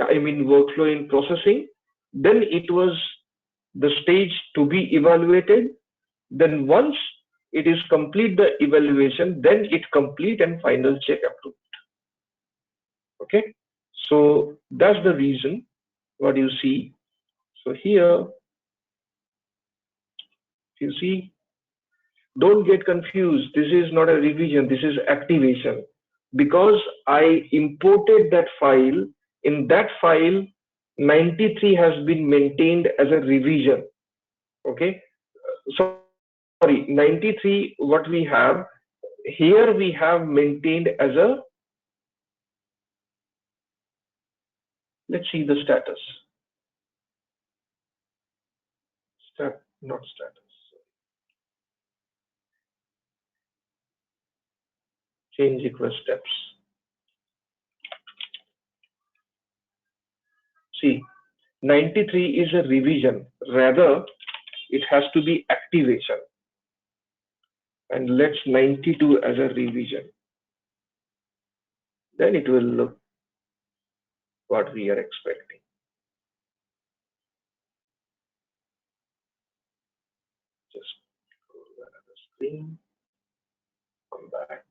I mean workflow in processing, then it was the stage to be evaluated, then once it is complete the evaluation, then it complete and final check approved. Okay, so that's the reason what you see. So here, you see, don't get confused. This is not a revision. This is activation. Because I imported that file, in that file, 93 has been maintained as a revision. Okay. Sorry, 93, what we have, here we have maintained as a, let's see the status. Not status. Change request steps. See, 93 is a revision. Rather, it has to be activation. And let's 92 as a revision. Then it will look what we are expecting. Just go to another screen, come back.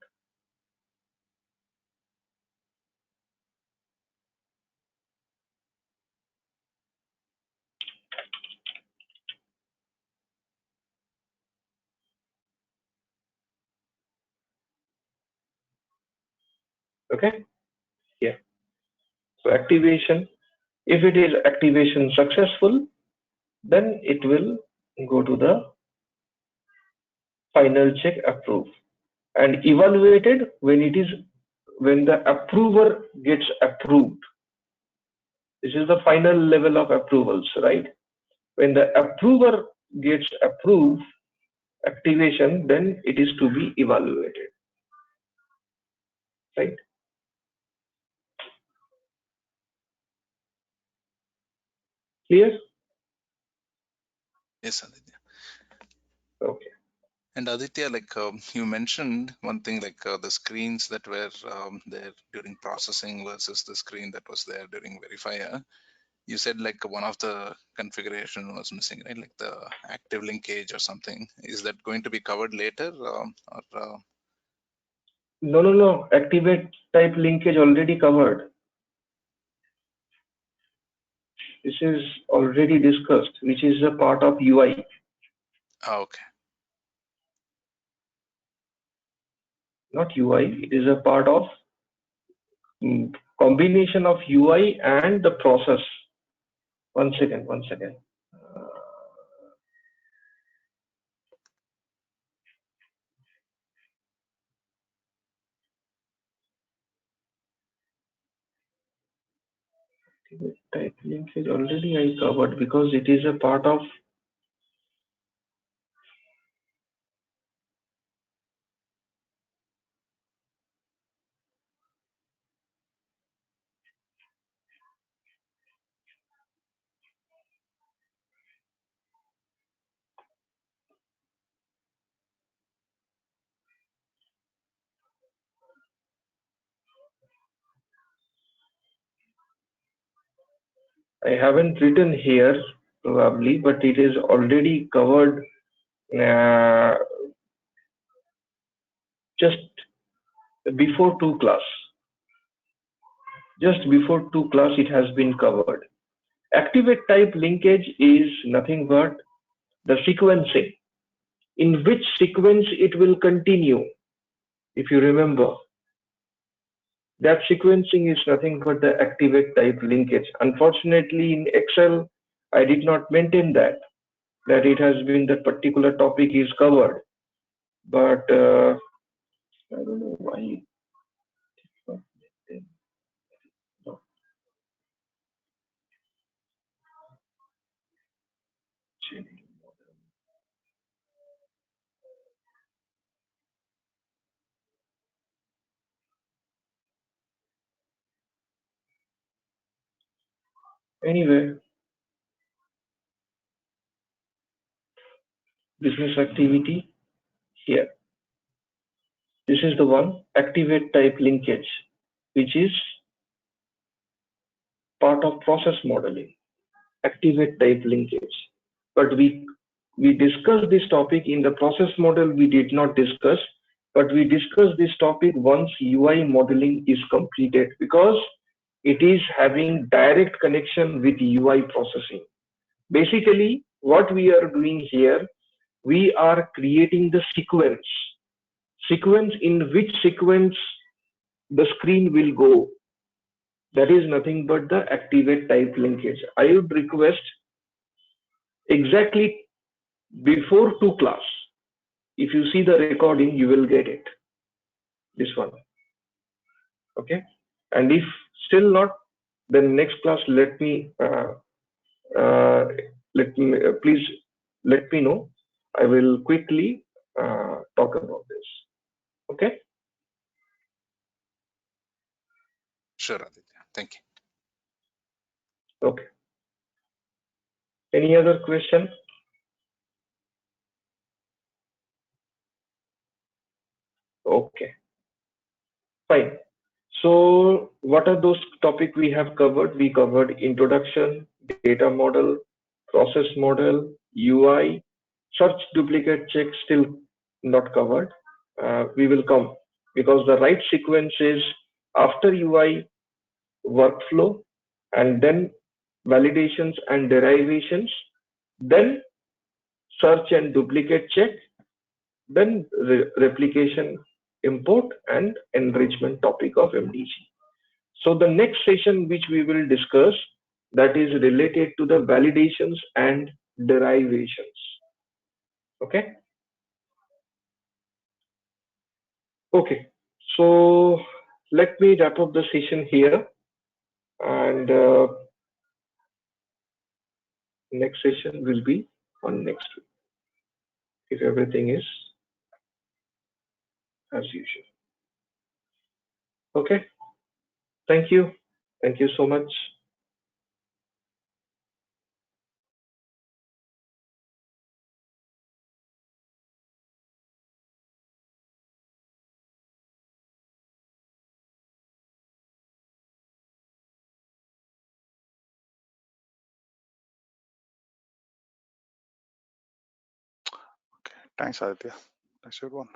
Okay, yeah. So activation, if it is activation successful, then it will go to the final check approve, and evaluated when it is, when the approver gets approved. This is the final level of approvals, right? When the approver gets approved activation, then it is to be evaluated, right? Clear? Yes, Aditya. Okay. And Aditya, like you mentioned one thing, like the screens that were there during processing versus the screen that was there during verifier. You said like one of the configuration was missing, right? Like the active linkage or something. Is that going to be covered later? No. Activate type linkage already covered. This is already discussed, which is a part of UI. Okay. Not UI, it is a part of combination of UI and the process. One second. Type linkage already I covered because it is a part of. I haven't written here probably, but it is already covered just before 2 class. Just before 2 class it has been covered. Activate type linkage is nothing but the sequencing, in which sequence it will continue. If you remember, that sequencing is nothing but the activate type linkage. Unfortunately, in Excel, I did not maintain that it has been that particular topic is covered. but I don't know why it's not letting- no, changing. Anyway, business activity here. This is the one, activate type linkage, which is part of process modeling, activate type linkage. But we discussed this topic in the process model, we did not discuss, but we discussed this topic once UI modeling is completed, because it is having direct connection with UI processing. Basically, what we are doing here, we are creating the sequence in which sequence the screen will go. That is nothing but the activate type linkage. I would request exactly before to class. If you see the recording, you will get it. This one. Okay. And if still not, then next class uh, please let me know. I will quickly talk about this. Okay. Sure, Aditya. Thank you. Okay. Any other question? Okay. Fine. So what are those topics we have covered? We covered introduction, data model, process model, UI, search duplicate check still not covered. We will come, because the right sequence is after UI workflow, and then validations and derivations, then search and duplicate check, then replication import and enrichment topic of MDG. So the next session which we will discuss, that is related to the validations and derivations. Okay. Okay. So let me wrap up the session here, and next session will be on next week, if everything is as usual. Okay. Thank you. Thank you so much. Okay, thanks, Aditya. Thanks, everyone.